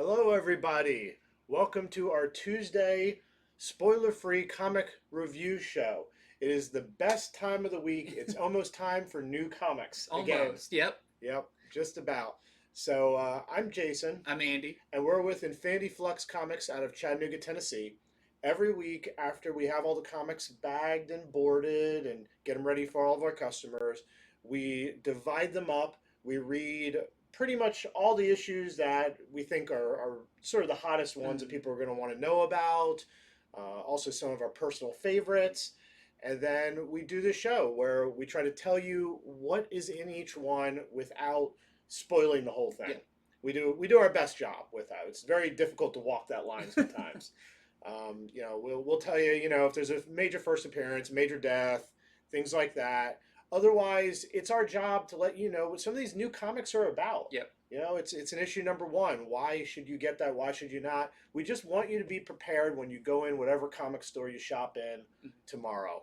Hello, everybody. Welcome to our Tuesday spoiler free comic review show. It is the best time of the week. It's almost time for new comics again. Almost. Yep. Yep, just about. So, I'm Jason, I'm Andy. and we're with Infinity Flux Comics out of Chattanooga, Tennessee. Every week, after we have all the comics bagged and boarded and get them ready for all of our customers, we divide them up. We read pretty much all the issues that we think are sort of the hottest ones that people are going to want to know about. Also, some of our personal favorites. And then we do the show where we try to tell you what is in each one without spoiling the whole thing. Yeah. We do our best job with that. It's very difficult to walk that line sometimes. We'll tell you, if there's a major first appearance, major death, things like that. Otherwise, it's our job to let you know what some of these new comics are about. Yep. It's an issue number one. Why should you get that? Why should you not? We just want you to be prepared when you go in whatever comic store you shop in tomorrow.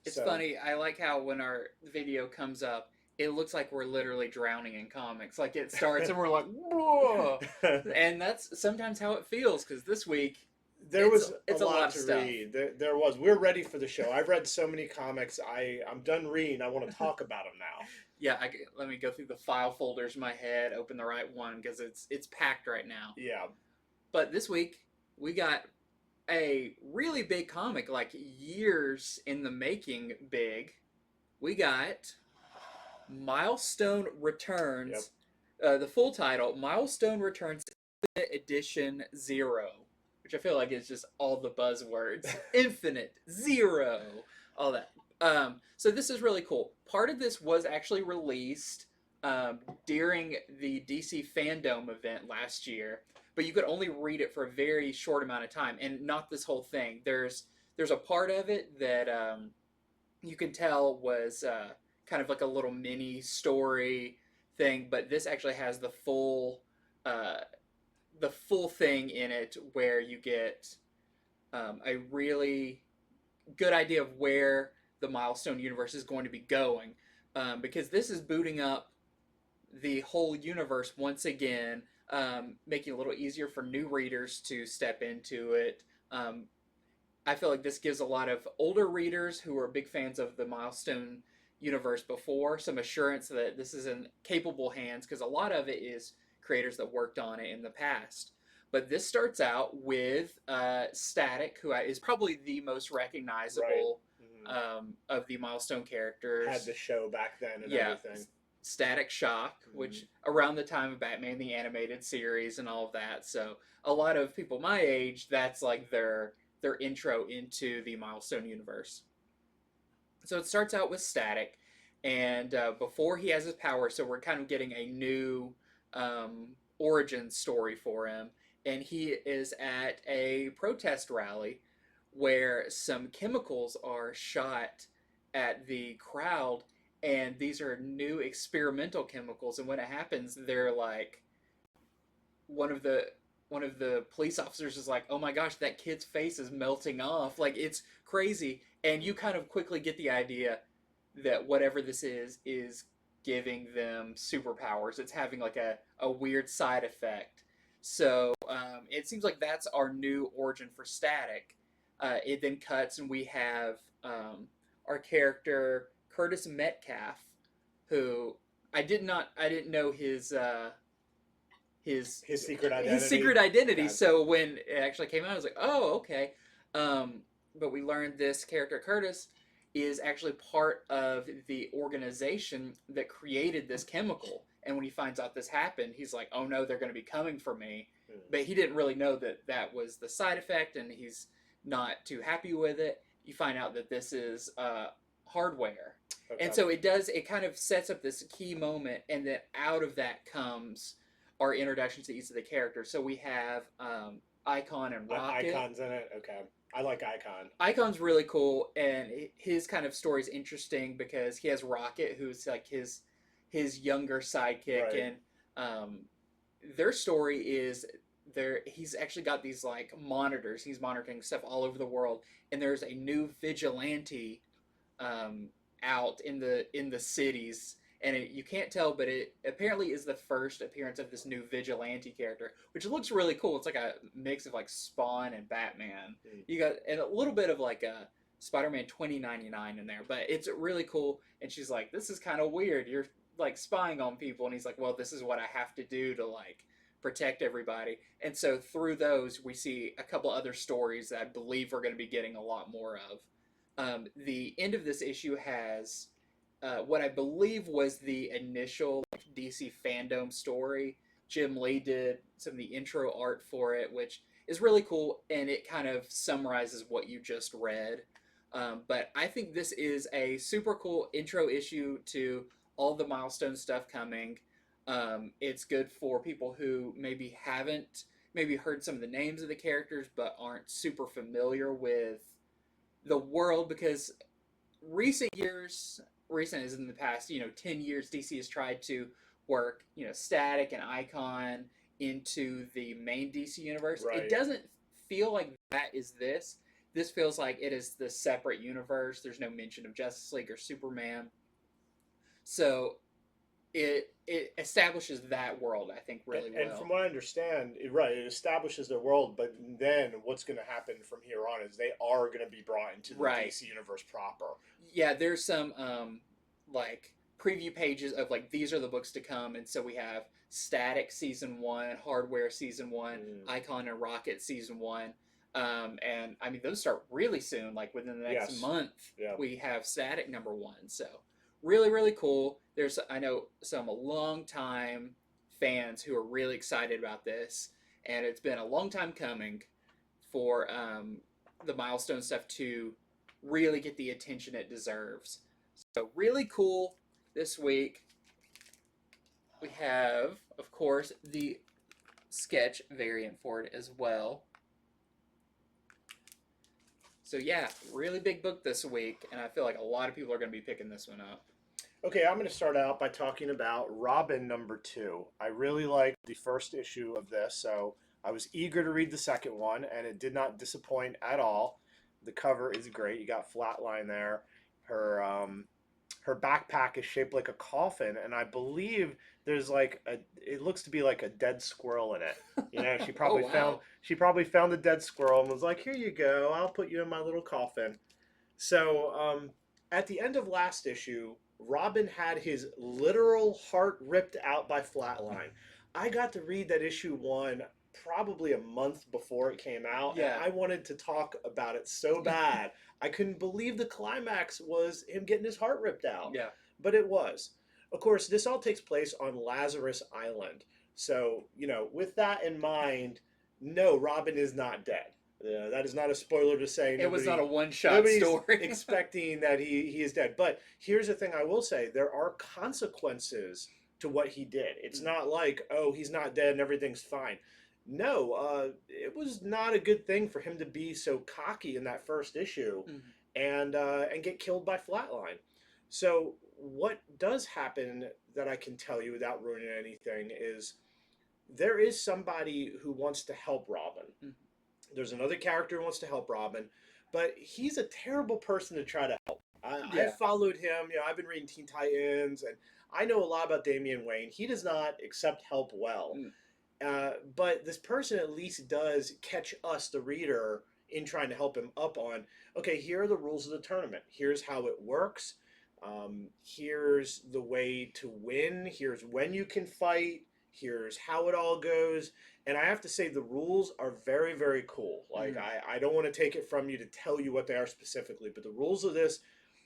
It's funny. I like how when our video comes up, it looks like we're literally drowning in comics. Like it starts and we're like, whoa! And that's sometimes how it feels because this week it's a a lot lot of to stuff. read. There was. We're ready for the show. I've read so many comics. I'm done reading. I want to talk about them now. Yeah, let me go through the file folders in my head, open the right one because it's packed right now. Yeah. But this week we got a really big comic, like years in the making big. We got Milestone Returns. The full title, Milestone Returns Edition Zero, which I feel like is just all the buzzwords. Infinite, Zero, all that. So this is really cool. Part of this was actually released during the DC Fandom event last year, but you could only read it for a very short amount of time, and not this whole thing. There's a part of it that you can tell was kind of like a little mini story thing, but this actually has the full thing in it, where you get a really good idea of where the Milestone universe is going to be going, because this is booting up the whole universe once again, making it a little easier for new readers to step into it. I feel like this gives a lot of older readers who are big fans of the Milestone universe before some assurance that this is in capable hands, because a lot of it is creators that worked on it in the past. But this starts out with Static, who is probably the most recognizable of the Milestone characters. Had the show back then and everything. Static Shock, which around the time of Batman the Animated Series and all of that. So a lot of people my age, that's like their intro into the Milestone universe. So it starts out with Static, and before he has his power, so we're kind of getting a new origin story for him. And he is at a protest rally where some chemicals are shot at the crowd, and these are new experimental chemicals. And when it happens, they're like, one of the police officers is like, "Oh my gosh, that kid's face is melting off!" Like, it's crazy, and you kind of quickly get the idea that whatever this is giving them superpowers. It's having like a weird side effect. So it seems like that's our new origin for Static. It then cuts, and we have our character Curtis Metcalf, who I didn't know his secret identity. His secret identity. God. So when it actually came out, I was like, oh, okay. But we learned this character Curtis is actually part of the organization that created this chemical. And when he finds out this happened, he's like, oh no, they're going to be coming for me. But he didn't really know that was the side effect, and he's not too happy with it. You find out that this is hardware. Okay. And so it kind of sets up this key moment, and then out of that comes our introduction to each of the characters. So we have Icon and Rocket. Icon's in it? Okay. I like Icon. Icon's really cool, and his kind of story is interesting because he has Rocket, who's like his younger sidekick, right. And their story is he's actually got these like monitors. He's monitoring stuff all over the world, and there's a new vigilante out in the cities, and you can't tell, but it apparently is the first appearance of this new vigilante character, which looks really cool. It's like a mix of like Spawn and Batman. You got and a little bit of like a Spider-Man 2099 in there, but it's really cool. And she's like, "This is kind of weird. You're like spying on people," and he's like, "Well, this is what I have to do to like protect everybody." And so through those, we see a couple other stories that I believe we're going to be getting a lot more of. The end of this issue has what I believe was the initial like, DC fandom story. Jim Lee did some of the intro art for it, which is really cool, and it kind of summarizes what you just read. But I think this is a super cool intro issue to all the milestone stuff coming. It's good for people who maybe haven't maybe heard some of the names of the characters but aren't super familiar with the world, because recent years, recent as in the past, 10 years, DC has tried to work, Static and Icon into the main DC universe. Right. It doesn't feel like that is this. This feels like it is the separate universe. There's no mention of Justice League or Superman. So it establishes that world, I think, really well. And from what I understand, it establishes their world, but then what's going to happen from here on is they are going to be brought into the DC universe proper. Yeah, there's some like preview pages of like these are the books to come, and so we have Static season 1, Hardware season 1, Icon and Rocket season 1. And I mean those start really soon, like within the next month. We have Static number 1. So really, really cool. I know some long time fans who are really excited about this, and it's been a long time coming for the milestone stuff to really get the attention it deserves. So really cool this week. We have, of course, the sketch variant for it as well. So yeah, really big book this week, and I feel like a lot of people are going to be picking this one up. Okay, I'm going to start out by talking about Robin number 2. I really liked the first issue of this, so I was eager to read the second one, and it did not disappoint at all. The cover is great. You got Flatline there. Her backpack is shaped like a coffin, and I believe there's like it looks to be like a dead squirrel in it. She probably found a dead squirrel and was like, "Here you go. I'll put you in my little coffin." So at the end of last issue, Robin had his literal heart ripped out by Flatline. I got to read that issue 1 probably a month before it came out, and I wanted to talk about it so bad. I couldn't believe the climax was him getting his heart ripped out. Yeah. But it was. Of course, this all takes place on Lazarus Island. So, with that in mind, no, Robin is not dead. That is not a spoiler to say. It was not a one-shot story. Expecting that he is dead. But here's the thing I will say. There are consequences to what he did. It's not like, oh, he's not dead and everything's fine. No, it was not a good thing for him to be so cocky in that first issue and get killed by Flatline. So what does happen that I can tell you without ruining anything is there is somebody who wants to help Robin. There's another character who wants to help Robin, but he's a terrible person to try to help. I followed him. I've been reading Teen Titans, and I know a lot about Damian Wayne. He does not accept help well. But this person at least does catch us, the reader, in trying to help him up on, okay, here are the rules of the tournament. Here's how it works. Here's the way to win. Here's when you can fight. Here's how it all goes. And I have to say the rules are very, very cool. Like, I don't want to take it from you to tell you what they are specifically, but the rules of this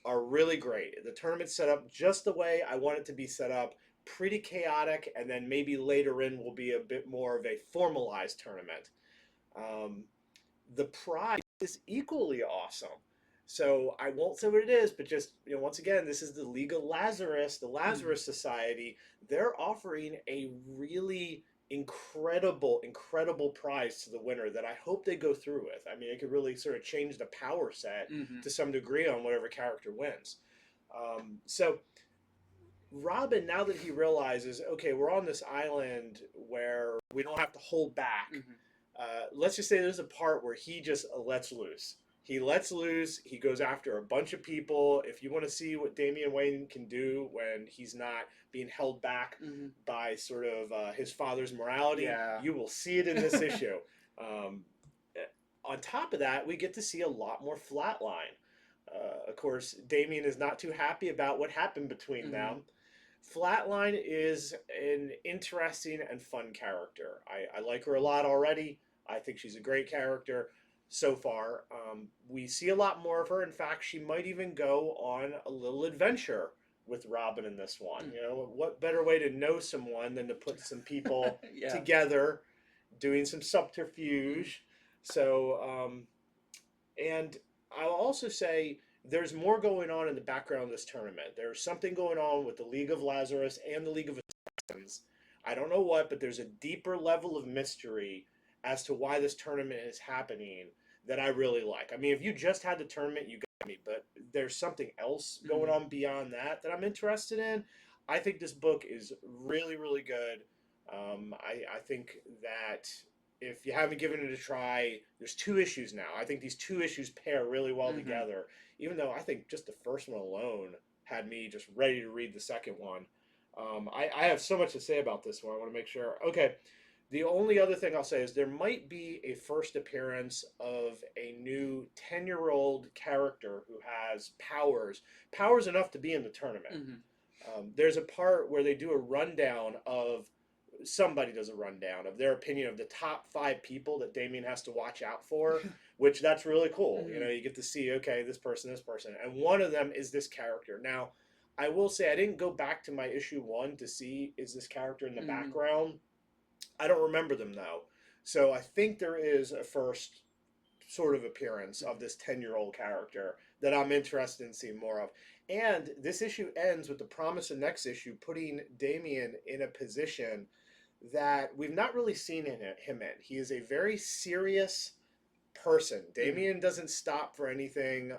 are really great. The tournament's set up just the way I want it to be set up. Pretty chaotic, and then maybe later in will be a bit more of a formalized tournament. The prize is equally awesome. So I won't say what it is, but just, once again, this is the League of Lazarus, the Lazarus Society. They're offering a really incredible prize to the winner that I hope they go through with. I mean, it could really sort of change the power set to some degree on whatever character wins. So Robin, now that he realizes, okay, we're on this island where we don't have to hold back. Let's just say there's a part where he just lets loose. He lets loose. He goes after a bunch of people. If you want to see what Damian Wayne can do when he's not being held back by sort of his father's morality, Yeah. you will see it in this issue. Um, on top of that, we get to see a lot more Flatline. Of course, Damian is not too happy about what happened between them. Flatline is an interesting and fun character. I like her a lot already. I think she's a great character so far. We see a lot more of her. In fact, she might even go on a little adventure with Robin in this one. You know, what better way to know someone than to put some people together doing some subterfuge. So, and I'll also say there's more going on in the background of this tournament. There's something going on with the League of Lazarus and the League of Assassins. I don't know what, but there's a deeper level of mystery as to why this tournament is happening that I really like. I mean, if you just had the tournament, you got me, but there's something else going on beyond that that I'm interested in. I think this book is really, really good. I think that if you haven't given it a try, there's 2 issues now. I think these 2 issues pair really well together, even though I think just the first one alone had me just ready to read the second one. I have so much to say about this one. I want to make sure. Okay, the only other thing I'll say is there might be a first appearance of a new 10-year-old character who has powers enough to be in the tournament. There's a part where they do a rundown of somebody does a rundown of their opinion of the top 5 people that Damien has to watch out for, which that's really cool. You know, you get to see, okay, this person, and one of them is this character. Now, I will say I didn't go back to my issue 1 to see is this character in the background. I don't remember them though. So I think there is a first sort of appearance of this 10-year-old character that I'm interested in seeing more of. And this issue ends with the promise of next issue putting Damien in a position that we've not really seen him in. He is a very serious person. Damien doesn't stop for anything.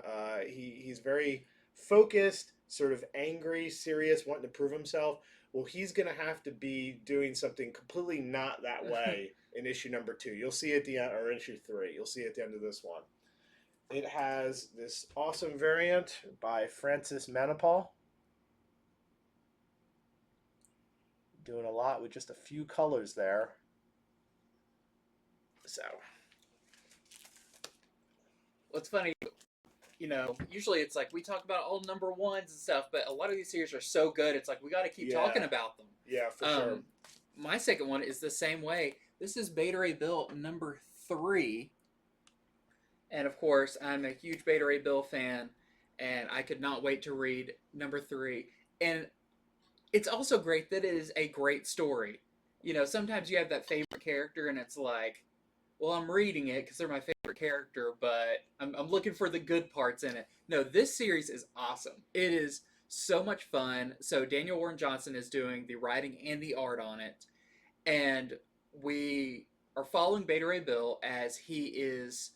He's very focused, sort of angry, serious, wanting to prove himself. Well, he's going to have to be doing something completely not that way in issue number 2. You'll see at the end, or issue 3. You'll see at the end of this one. It has this awesome variant by Francis Manipal. Doing a lot with just a few colors there. So. What's funny, you know, usually it's like we talk about all number 1s and stuff, but a lot of these series are so good, it's like we got to keep talking about them. Yeah, for sure. My second one is the same way. This is Beta Ray Bill number 3. And of course, I'm a huge Beta Ray Bill fan, and I could not wait to read number 3. And it's also great that it is a great story. You know, sometimes you have that favorite character, and it's like, well, I'm reading it because they're my favorite character, but I'm looking for the good parts in it. No, this series is awesome. It is so much fun. So Daniel Warren Johnson is doing the writing and the art on it. And we are following Beta Ray Bill as he is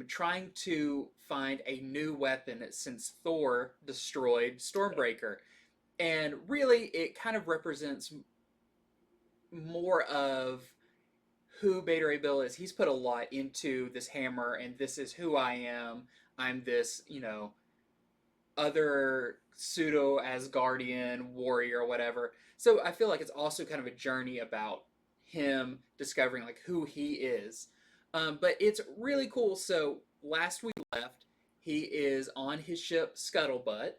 trying to find a new weapon since Thor destroyed Stormbreaker. And really, it kind of represents more of who Beta Ray Bill is. He's put a lot into this hammer, and this is who I am. I'm this, you know, other pseudo Asgardian warrior or whatever. So I feel like it's also kind of a journey about him discovering like who he is. But it's really cool. So last we left, he is on his ship Scuttlebutt,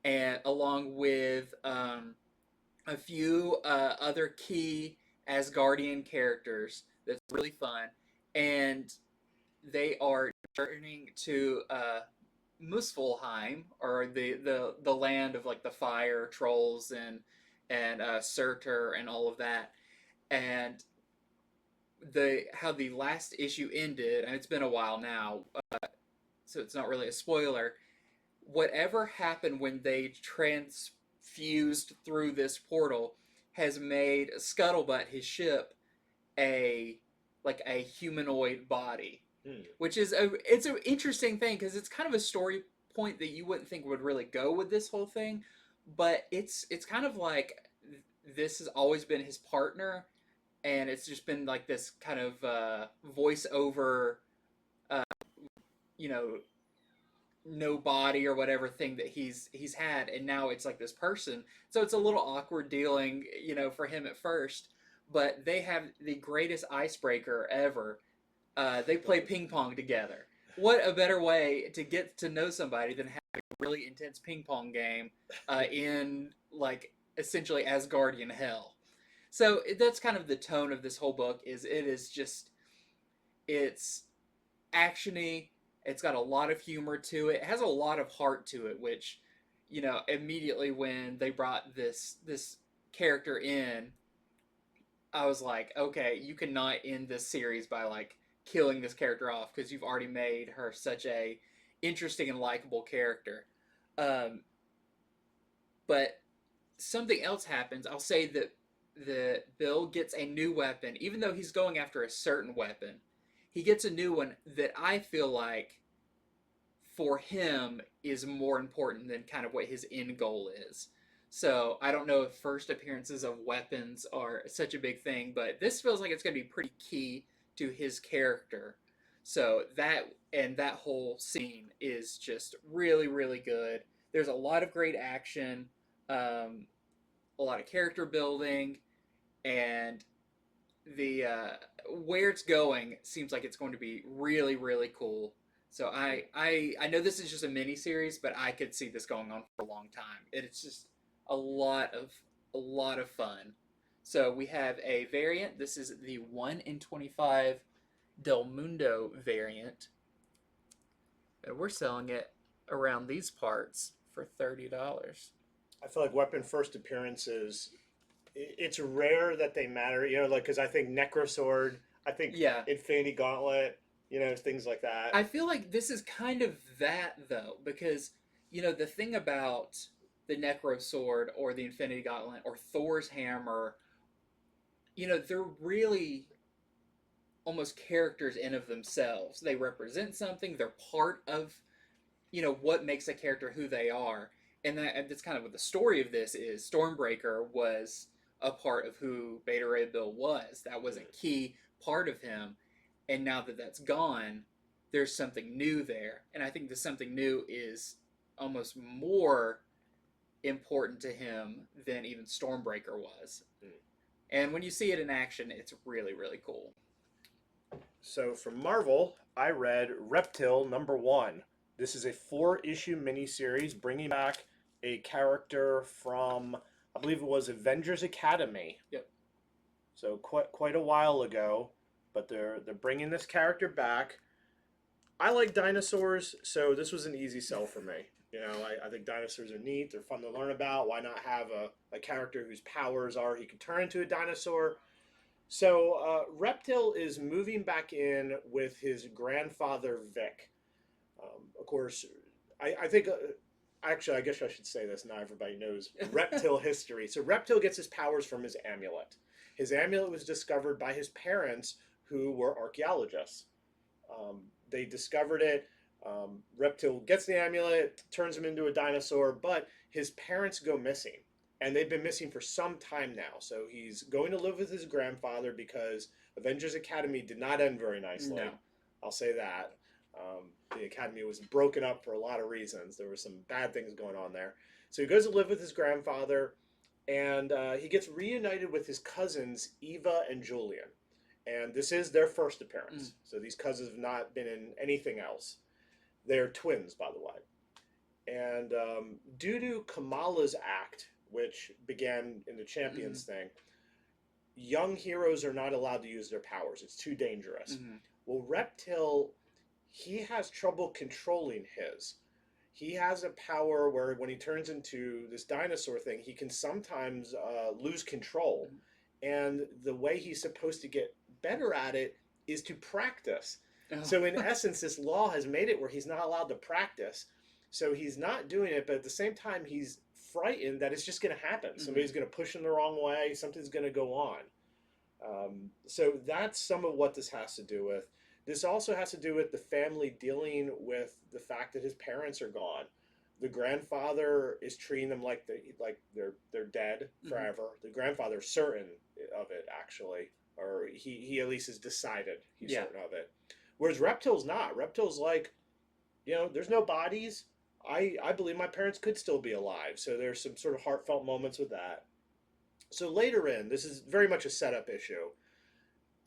and along with a few other key Asgardian characters. That's really fun, and they are journeying to Muspelheim, or the land of like the fire trolls and Surtur and all of that, and how the last issue ended, and it's been a while now, so it's not really a spoiler. Whatever happened when they transfused through this portal has made Scuttlebutt, his ship, a humanoid body, which is it's an interesting thing because it's kind of a story point that you wouldn't think would really go with this whole thing, but it's kind of like this has always been his partner, and it's just been like this kind of voiceover you know, no body or whatever thing that he's had, and now it's like this person. So it's a little awkward dealing, you know, for him at first. But they have the greatest icebreaker ever. They play ping pong together. What a better way to get to know somebody than having a really intense ping pong game in like essentially Asgardian hell. So that's kind of the tone of this whole book. Is it is just it's actiony. It's got a lot of humor to it. It has a lot of heart to it, which, you know, immediately when they brought this character in, I was like, okay, you cannot end this series by like killing this character off because you've already made her such a interesting and likable character. Um, but something else happens. I'll say that the Bill gets a new weapon, even though he's going after a certain weapon. He gets a new one that I feel like for him is more important than kind of what his end goal is. So I don't know if first appearances of weapons are such a big thing, but this feels like it's going to be pretty key to his character. So that whole scene is just really, really good. There's a lot of great action, a lot of character building, and the where it's going seems like it's going to be really, really cool. So I know this is just a mini series, but I could see this going on for a long time. It's just a lot of fun. So we have a variant. This is the 1 in 25 Del Mundo variant. And we're selling it around these parts for $30. I feel like weapon first appearances, it's rare that they matter, you know, like, because I think Necrosword, I think Yeah. Infinity Gauntlet, you know, things like that. I feel like this is kind of that, though, because, you know, the thing about the Necro Sword or the Infinity Gauntlet or Thor's Hammer, you know, they're really almost characters in of themselves. They represent something. They're part of, you know, what makes a character who they are. And that's kind of what the story of this is. Stormbreaker was a part of who Beta Ray Bill was. That was a key part of him. And now that that's gone, there's something new there. And I think the something new is almost more important to him than even Stormbreaker was. And when you see it in action, it's really, really cool. So from Marvel, I read Reptil #1. This is a 4-issue miniseries bringing back a character from, I believe it was Avengers Academy. Yep. So quite a while ago, but they're bringing this character back. I like dinosaurs, so this was an easy sell for me. You know, I think dinosaurs are neat. They're fun to learn about. Why not have a character whose powers are he can turn into a dinosaur? So Reptil is moving back in with his grandfather, Vic. Of course, I think, actually, I guess I should say this. Now everybody knows Reptil history. So Reptil gets his powers from his amulet. His amulet was discovered by his parents, who were archaeologists. They discovered it. Reptil gets the amulet, turns him into a dinosaur, but his parents go missing. And they've been missing for some time now. So he's going to live with his grandfather because Avengers Academy did not end very nicely. No. I'll say that. The Academy was broken up for a lot of reasons. There were some bad things going on there. So he goes to live with his grandfather, and he gets reunited with his cousins, Eva and Julian. And this is their first appearance. So these cousins have not been in anything else. They're twins, by the way. And due to Kamala's act, which began in the Champions thing, young heroes are not allowed to use their powers. It's too dangerous. Well, Reptil, he has trouble controlling his. He has a power where when he turns into this dinosaur thing, he can sometimes lose control. And the way he's supposed to get better at it is to practice. So in essence, this law has made it where he's not allowed to practice. So he's not doing it, but at the same time, he's frightened that it's just going to happen. Somebody's going to push him the wrong way. Something's going to go on. So that's some of what this has to do with. This also has to do with the family dealing with the fact that his parents are gone. The grandfather is treating them like they're dead forever. The grandfather is certain of it, actually, or he at least has decided he's certain of it. Whereas Reptil's not. Reptil's like, there's no bodies. I believe my parents could still be alive. So there's some sort of heartfelt moments with that. So later in, this is very much a setup issue.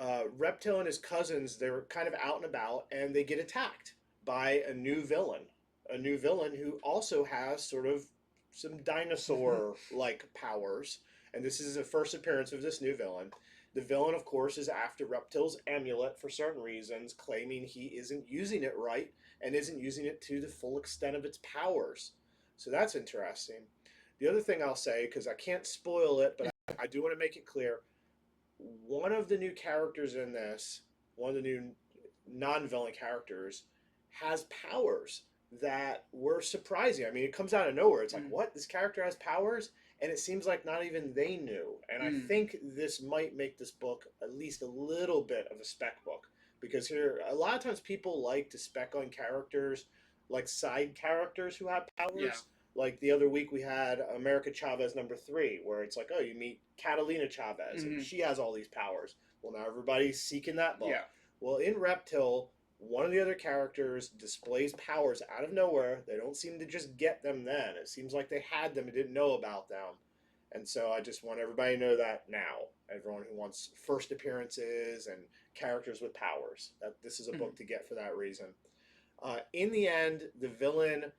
Reptil and his cousins, they're kind of out and about, and they get attacked by a new villain who also has sort of some dinosaur-like powers. And this is the first appearance of this new villain. The villain, of course, is after Reptil's amulet for certain reasons, claiming he isn't using it right and isn't using it to the full extent of its powers. So that's interesting. The other thing I'll say, because I can't spoil it, but I do want to make it clear, one of the new characters in this, one of the new non-villain characters, has powers that were surprising. I mean, it comes out of nowhere. It's like, what? This character has powers? And it seems like not even they knew. And I think this might make this book at least a little bit of a spec book. Because here, a lot of times people like to spec on characters, like side characters who have powers. Yeah. Like the other week we had America Chavez #3, where it's like, oh, you meet Catalina Chavez, and she has all these powers. Well, now everybody's seeking that book. Yeah. Well, in Reptil, one of the other characters displays powers out of nowhere. They don't seem to just get them then. It seems like they had them and didn't know about them. And so I just want everybody to know that now. Everyone who wants first appearances and characters with powers. That this is a book to get for that reason. In the end, the villain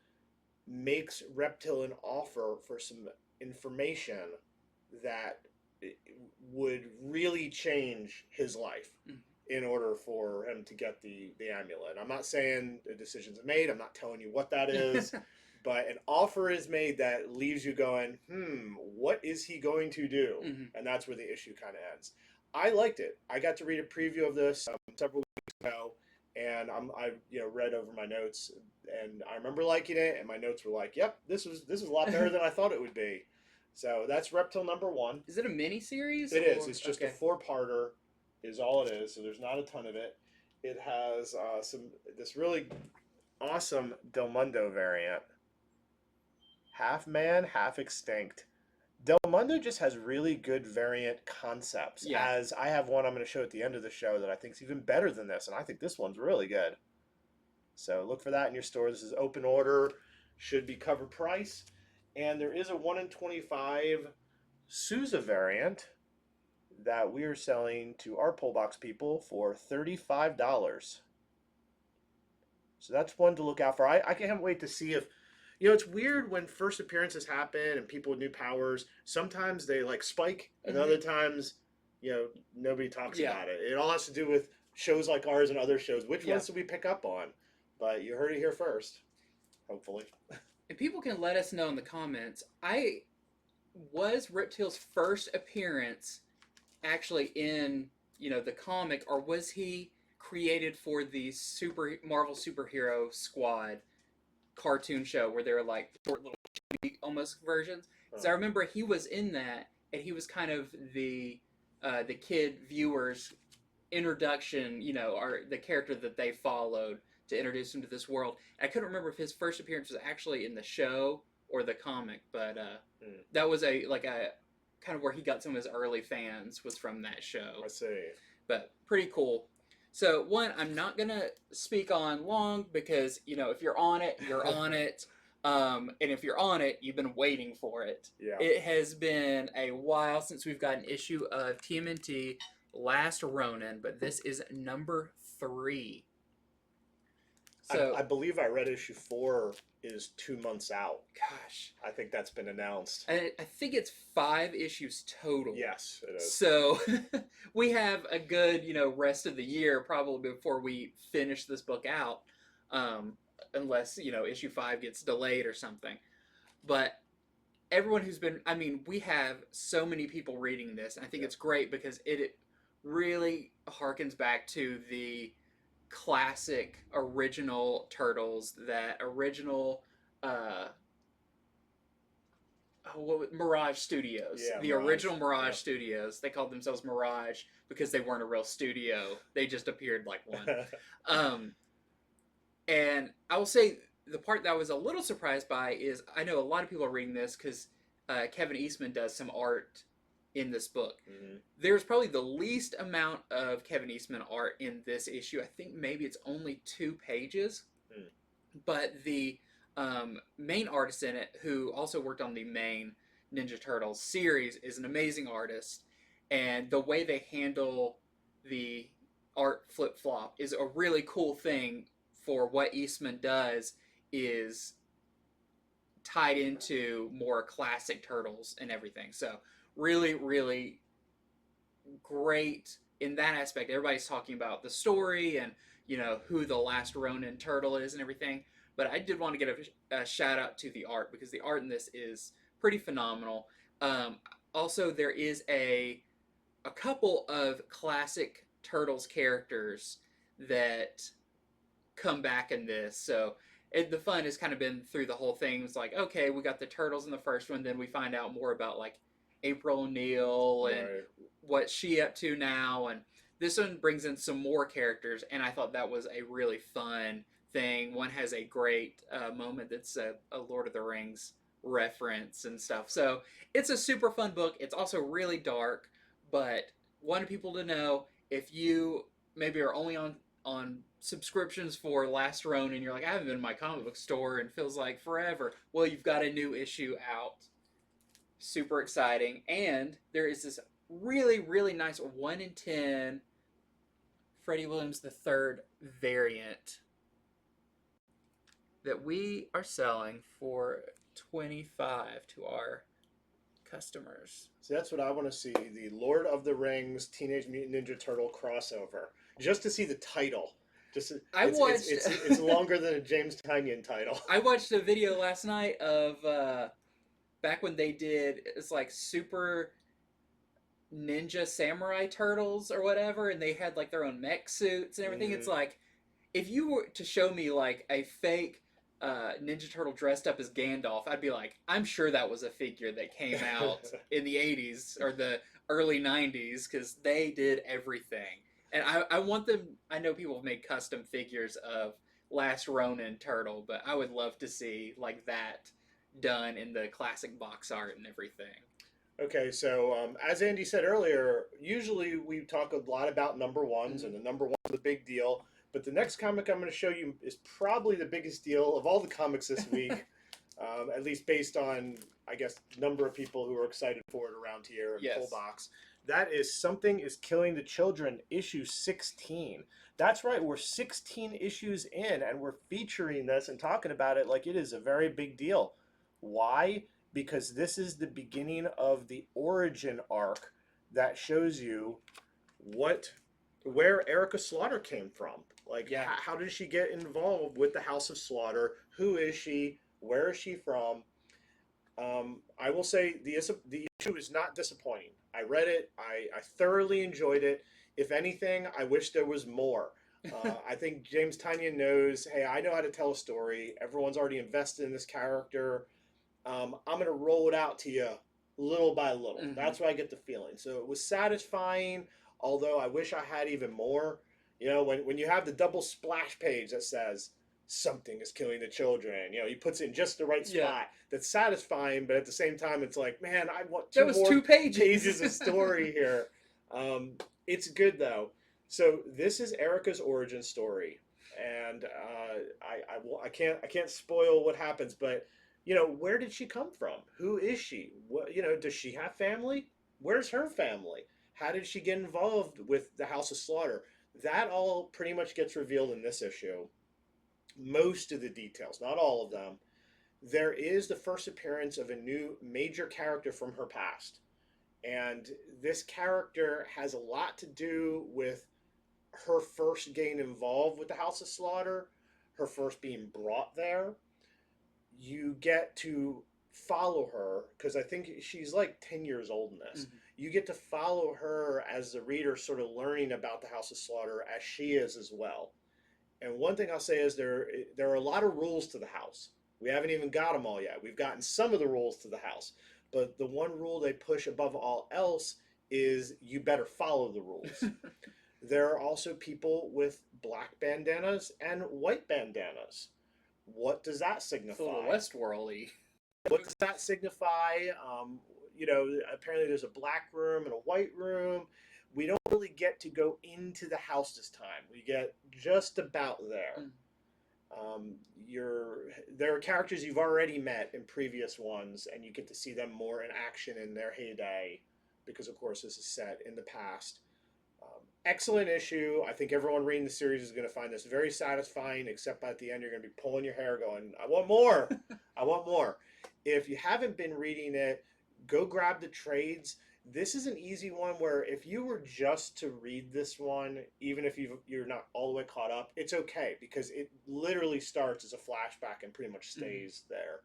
makes Reptil an offer for some information that would really change his life in order for him to get the amulet. I'm not saying the decision's made. I'm not telling you what that is. But an offer is made that leaves you going, what is he going to do? And that's where the issue kind of ends. I liked it. I got to read a preview of this several weeks ago, and I read over my notes, and I remember liking it, and my notes were like, yep, this is a lot better than I thought it would be. So that's Reptil #1. Is it a mini-series? It is. It's just a 4-parter is all it is, so there's not a ton of it. It has this really awesome Del Mundo variant. Half man, half extinct. Del Mundo just has really good variant concepts. Yeah. As I have one I'm going to show at the end of the show that I think is even better than this, and I think this one's really good. So look for that in your store. This is open order, should be cover price, and there is a 1 in 25 Sousa variant that we are selling to our pull box people for $35. So that's one to look out for. I can't wait to see if it's weird when first appearances happen and people with new powers. Sometimes they like spike, and other times, nobody talks about it. It all has to do with shows like ours and other shows. Which ones do we pick up on? But you heard it here first, hopefully. And people can let us know in the comments. Was Reptil's first appearance actually in the comic, or was he created for the Marvel superhero squad cartoon show where they're like short little almost versions? So I remember he was in that, and he was kind of the kid viewers introduction, or the character that they followed to introduce him to this world. I couldn't remember if his first appearance was actually in the show or the comic, but that was a kind of where he got some of his early fans, was from that show. I see. But pretty cool. So one, I'm not gonna speak on long because if you're on it, you're on it. And if you're on it, you've been waiting for it. Yeah. It has been a while since we've got an issue of TMNT Last Ronin, but this is #3. So I believe I read issue 4 is 2 months out. Gosh, I think that's been announced. I think it's 5 issues total. Yes, it is. So we have a good, rest of the year probably before we finish this book out, unless issue 5 gets delayed or something. But everyone who's been, we have so many people reading this, and I think it's great because it really harkens back to the classic original Turtles, that original Mirage Studios. Yeah, the Mirage. Original Mirage Studios. They called themselves Mirage because they weren't a real studio. They just appeared like one. And I will say the part that I was a little surprised by is I know a lot of people are reading this because Kevin Eastman does some art in this book. There's probably the least amount of Kevin Eastman art in this issue. I think maybe it's only 2 pages. But the main artist in it, who also worked on the main Ninja Turtles series, is an amazing artist, and the way they handle the art flip flop is a really cool thing for what Eastman does. Is tied into more classic Turtles and everything. So really, really great in that aspect. Everybody's talking about the story and who the last Ronin turtle is and everything. But I did want to get a shout out to the art, because the art in this is pretty phenomenal. Also, there is a couple of classic Turtles characters that come back in this. So the fun has kind of been through the whole thing. It's like, okay, we got the Turtles in the first one, then we find out more about like April O'Neil and Right. what's she up to now, and this one brings in some more characters, and I thought that was a really fun thing. One has a great moment that's a Lord of the Rings reference and stuff. So it's a super fun book. It's also really dark, but wanted people to know, if you maybe are only on subscriptions for Last Ronin, you're like, I haven't been in my comic book store and feels like forever. Well, you've got a new issue out. Super exciting. And there is this really, really nice 1 in 10 Freddie Williams III variant that we are selling for $25 to our customers. So that's what I want to see, the Lord of the Rings Teenage Mutant Ninja Turtle crossover. Just to see the title. I watched. It's longer than a James Tynion title. I watched a video last night of back when they did, it's like Super Ninja Samurai Turtles or whatever, and they had like their own mech suits and everything. It's like, if you were to show me like a fake Ninja Turtle dressed up as Gandalf, I'd be like, I'm sure that was a figure that came out in the 80s or the early 90s, because they did everything. And I want them, I know people have made custom figures of Last Ronin Turtle, but I would love to see like that done in the classic box art and everything. Okay, so as Andy said earlier, usually we talk a lot about number ones, and the number one's the big deal. But the next comic I'm going to show you is probably the biggest deal of all the comics this week, at least based on, I guess, number of people who are excited for it around here in Full Box. That is Something is Killing the Children, issue 16. That's right, we're 16 issues in, and we're featuring this and talking about it like it is a very big deal. Why? Because this is the beginning of the origin arc that shows you where Erica Slaughter came from. Like, how did she get involved with the House of Slaughter? Who is she? Where is she from? I will say the issue is not disappointing. I read it. I thoroughly enjoyed it. If anything, I wish there was more. I think James Tynion knows, hey, I know how to tell a story. Everyone's already invested in this character. I'm going to roll it out to you little by little. That's what I get the feeling. So it was satisfying, although I wish I had even more. You know, when you have the double splash page that says, something is killing the children, you know, he puts it in just the right spot. That's satisfying, but at the same time, it's like, man, I want two pages of story here. It's good, though. So this is Erica's origin story, and I can't spoil what happens, but you know, where did she come from? Who is she? What, you know, does she have family? Where's her family? How did she get involved with the House of Slaughter? That all pretty much gets revealed in this issue. Most of the details, not all of them. There is the first appearance of a new major character from her past. And this character has a lot to do with her first getting involved with the House of Slaughter, her first being brought there. You get to follow her, because I think she's like 10 years old in this. You get to follow her as the reader, sort of learning about the House of Slaughter as she is as well. And one thing I'll say is there are a lot of rules to the house. We haven't even got them all yet. We've gotten some of the rules to the house. But the one rule they push above all else is you better follow the rules. There are also people with black bandanas and white bandanas. What does that signify? It's a little Westworld-y. What does that signify? You know, apparently there's a black room and a white room. We don't really get to go into the house this time. We get just about there. Um, there are characters you've already met in previous ones, and you get to see them more in action in their heyday, because of course this is set in the past. Excellent issue. I think everyone reading the series is going to find this very satisfying, except at the end you're going to be pulling your hair going, I want more. I want more. If you haven't been reading it, go grab the trades. This is an easy one where if you were just to read this one, even if you're not all the way caught up, it's okay because it literally starts as a flashback and pretty much stays there.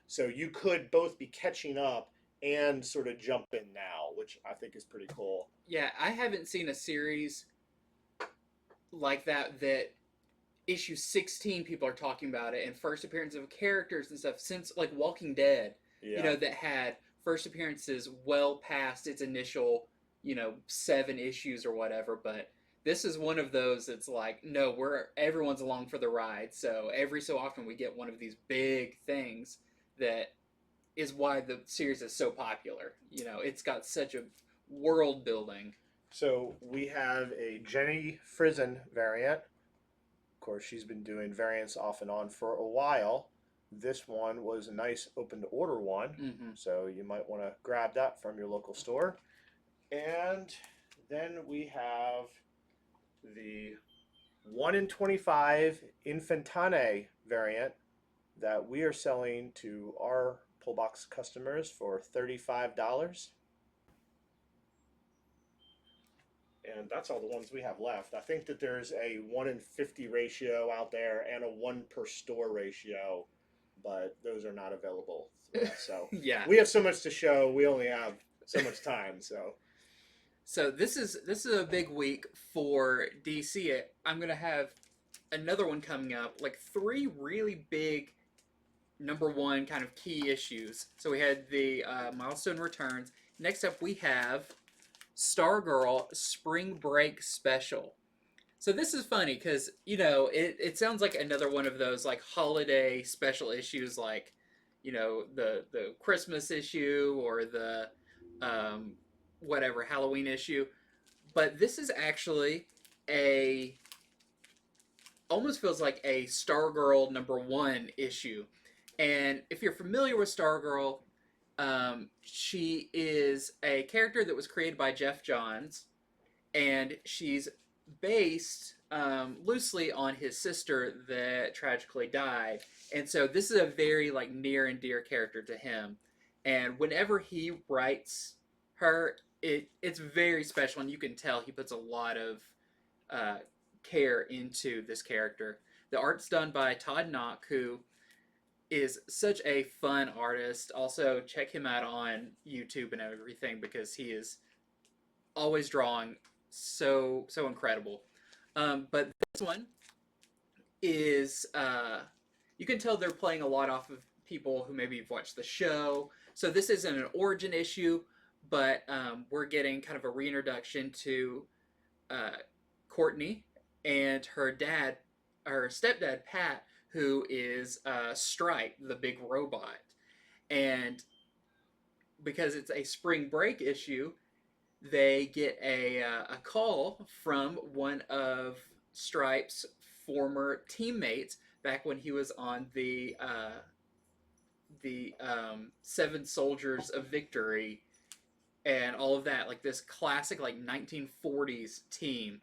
So you could both be catching up and sort of jump in now, which I think is pretty cool. Yeah, I haven't seen a series like that issue 16 people are talking about it and first appearance of characters and stuff since like Walking Dead, Yeah. that had first appearances well past its initial, 7 issues or whatever, but this is one of those that's like, no, everyone's along for the ride. So every so often we get one of these big things that is why the series is so popular. It's got such a world building. So we have a Jenny Frison variant. Of course, she's been doing variants off and on for a while. This one was a nice open to order one, so you might want to grab that from your local store. And then we have the 1 in 25 Infantane variant that we are selling to our pull box customers for $35. And that's all the ones we have left. I think that there's a 1 in 50 ratio out there and a 1 per store ratio, but those are not available. So yeah, we have so much to show. We only have so much time. So this is a big week for DC. I'm gonna have another one coming up, like 3 really big #1 kind of key issues. So we had the Milestone Returns. Next up we have Stargirl Spring Break Special. So this is funny because, it sounds like another one of those like holiday special issues, like, the Christmas issue or the whatever Halloween issue. But this is actually almost feels like a Stargirl #1 issue. And if you're familiar with Stargirl, she is a character that was created by Jeff Johns, and she's based loosely on his sister that tragically died. And so this is a very like near and dear character to him. And whenever he writes her, it's very special, and you can tell he puts a lot of care into this character. The art's done by Todd Knock, who is such a fun artist. Also, check him out on YouTube and everything because he is always drawing so incredible. But this one is you can tell they're playing a lot off of people who maybe have watched the show. So this isn't an origin issue, but we're getting kind of a reintroduction to Courtney and her stepdad Pat, who is Stripe, the big robot. And because it's a spring break issue, they get a call from one of Stripe's former teammates back when he was on the Seven Soldiers of Victory and all of that, like this classic like 1940s team.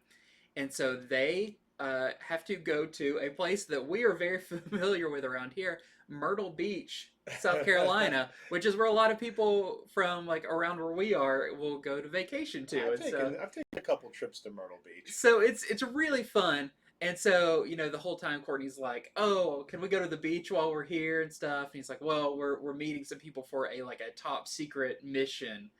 And so they have to go to a place that we are very familiar with around here, Myrtle Beach, South Carolina, which is where a lot of people from like around where we are will go to vacation to. I've taken a couple trips to Myrtle Beach. So it's really fun. And so, the whole time Courtney's like, "Oh, can we go to the beach while we're here and stuff?" And he's like, "Well, we're meeting some people for a top secret mission."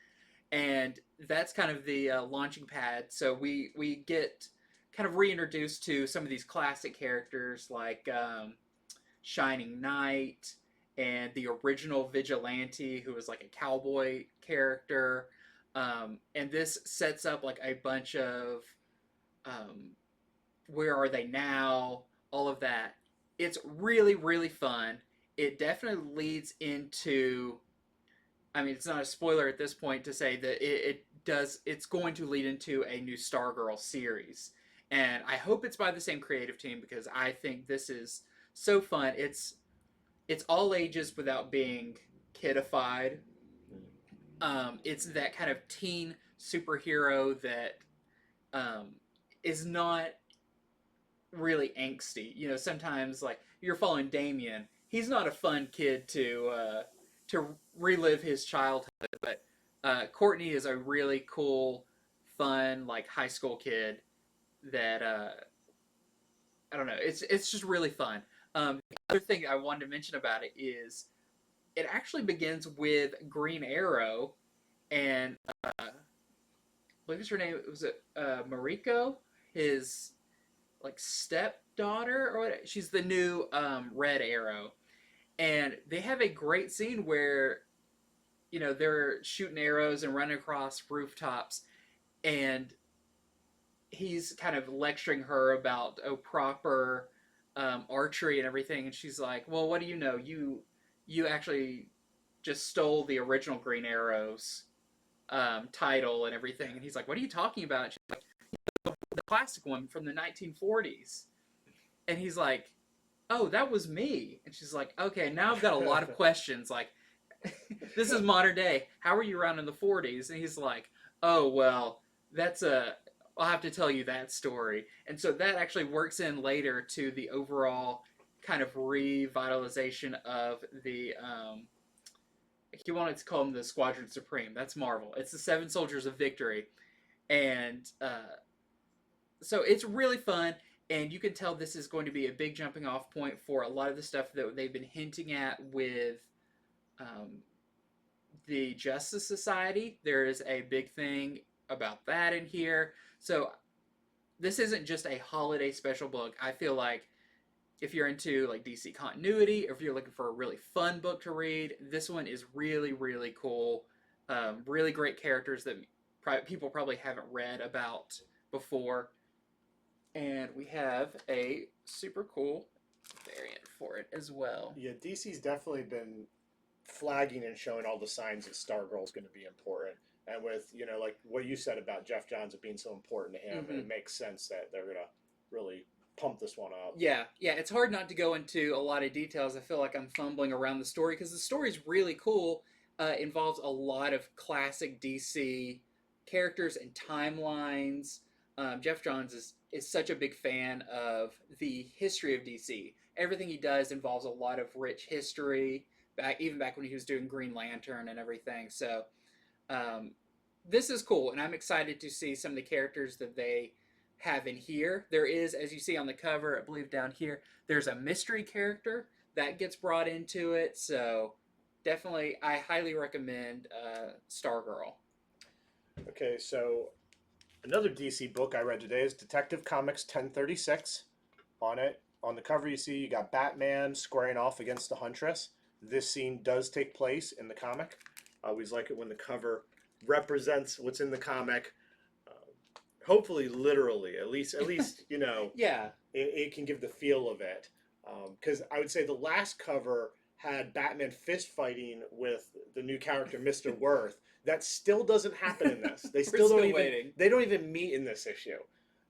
And that's kind of the launching pad. So we get kind of reintroduced to some of these classic characters like Shining Knight and the original Vigilante, who was like a cowboy character. And this sets up like a bunch of where are they now, all of that. It's really, really fun. It definitely leads into, I mean, it's not a spoiler at this point to say that it's going to lead into a new Stargirl series. And I hope it's by the same creative team because I think this is so fun. It's all ages without being kidified. It's that kind of teen superhero that um, is not really angsty. You know, sometimes like you're following Damien, he's not a fun kid to relive his childhood, but Courtney is a really cool, fun like high school kid that I don't know. It's just really fun. The other thing I wanted to mention about it is it actually begins with Green Arrow and I believe it's her name. Was it Mariko? His like stepdaughter or what? She's the new Red Arrow, and they have a great scene where they're shooting arrows and running across rooftops, and he's kind of lecturing her about proper archery and everything, and she's like, "Well, what do you know? You actually just stole the original Green Arrow's title and everything." And he's like, "What are you talking about?" And she's like, "The classic one from the 1940s." And he's like, "Oh, that was me." And she's like, "Okay, now I've got a lot of questions. Like, this is modern day. How were you around in the 40s?" And he's like, "Oh, well, that's I'll have to tell you that story." And so that actually works in later to the overall kind of revitalization of the he wanted to call them the Squadron Supreme. That's Marvel. It's the Seven Soldiers of Victory. And so it's really fun, and you can tell this is going to be a big jumping off point for a lot of the stuff that they've been hinting at with the Justice Society. There is a big thing about that in here. So this isn't just a holiday special book. I feel like if you're into like DC continuity, or if you're looking for a really fun book to read, this one is really, really cool. Really great characters that people probably haven't read about before. And we have a super cool variant for it as well. Yeah, DC's definitely been flagging and showing all the signs that Stargirl is going to be important. And with, like what you said about Jeff Johns being so important to him, Mm-hmm. it makes sense that they're going to really pump this one up. Yeah, it's hard not to go into a lot of details. I feel like I'm fumbling around the story because the story's really cool. Involves a lot of classic DC characters and timelines. Jeff Johns is such a big fan of the history of DC. Everything he does involves a lot of rich history, even back when he was doing Green Lantern and everything. So this is cool, and I'm excited to see some of the characters that they have in here. There is, as you see on the cover, I believe down here, there's a mystery character that gets brought into it. So definitely, I highly recommend Stargirl. Okay, so another DC book I read today is Detective Comics 1036. On the cover, you got Batman squaring off against the Huntress. This scene does take place in the comic. I always like it when the cover represents what's in the comic. Hopefully, literally, at least, Yeah. it can give the feel of it. Because I would say the last cover had Batman fist fighting with the new character, Mr. Worth. That still doesn't happen in this. They still don't even waiting. They don't even meet in this issue.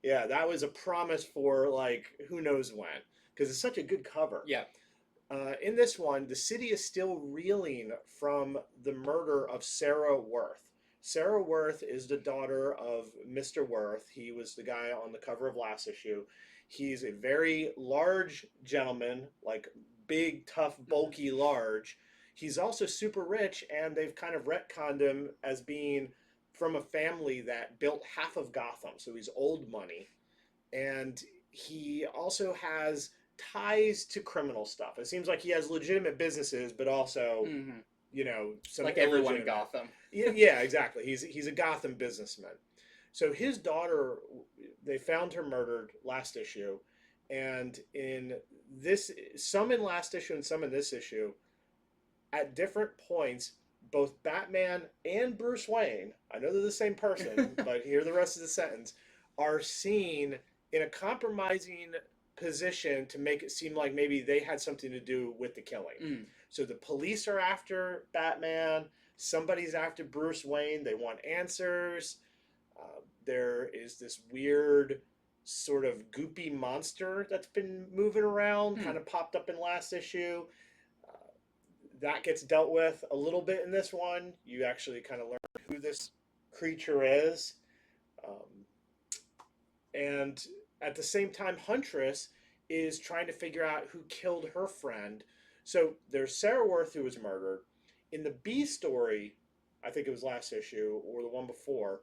Yeah, that was a promise for like who knows when, because it's such a good cover. Yeah. In this one, the city is still reeling from the murder of Sarah Worth. Sarah Worth is the daughter of Mr. Worth. He was the guy on the cover of last issue. He's a very large gentleman, like big, tough, bulky, large. He's also super rich, and they've kind of retconned him as being from a family that built half of Gotham. So he's old money. And he also has ties to criminal stuff. It seems like he has legitimate businesses, but also, some like everyone in Gotham. Yeah, exactly. He's a Gotham businessman. So his daughter, they found her murdered last issue, and some in last issue and some in this issue, at different points, both Batman and Bruce Wayne, I know they're the same person, but hear the rest of the sentence, are seen in a compromising position to make it seem like maybe they had something to do with the killing. So the police are after Batman, somebody's after Bruce Wayne, they want answers. There is this weird sort of goopy monster that's been moving around, Hmm. kind of popped up in last issue. Uh, that gets dealt with a little bit in this one. You actually kind of learn who this creature is. Um, and at the same time, Huntress is trying to figure out who killed her friend. So there's Sarah Worth, who was murdered. In the B story, I think it was last issue or the one before,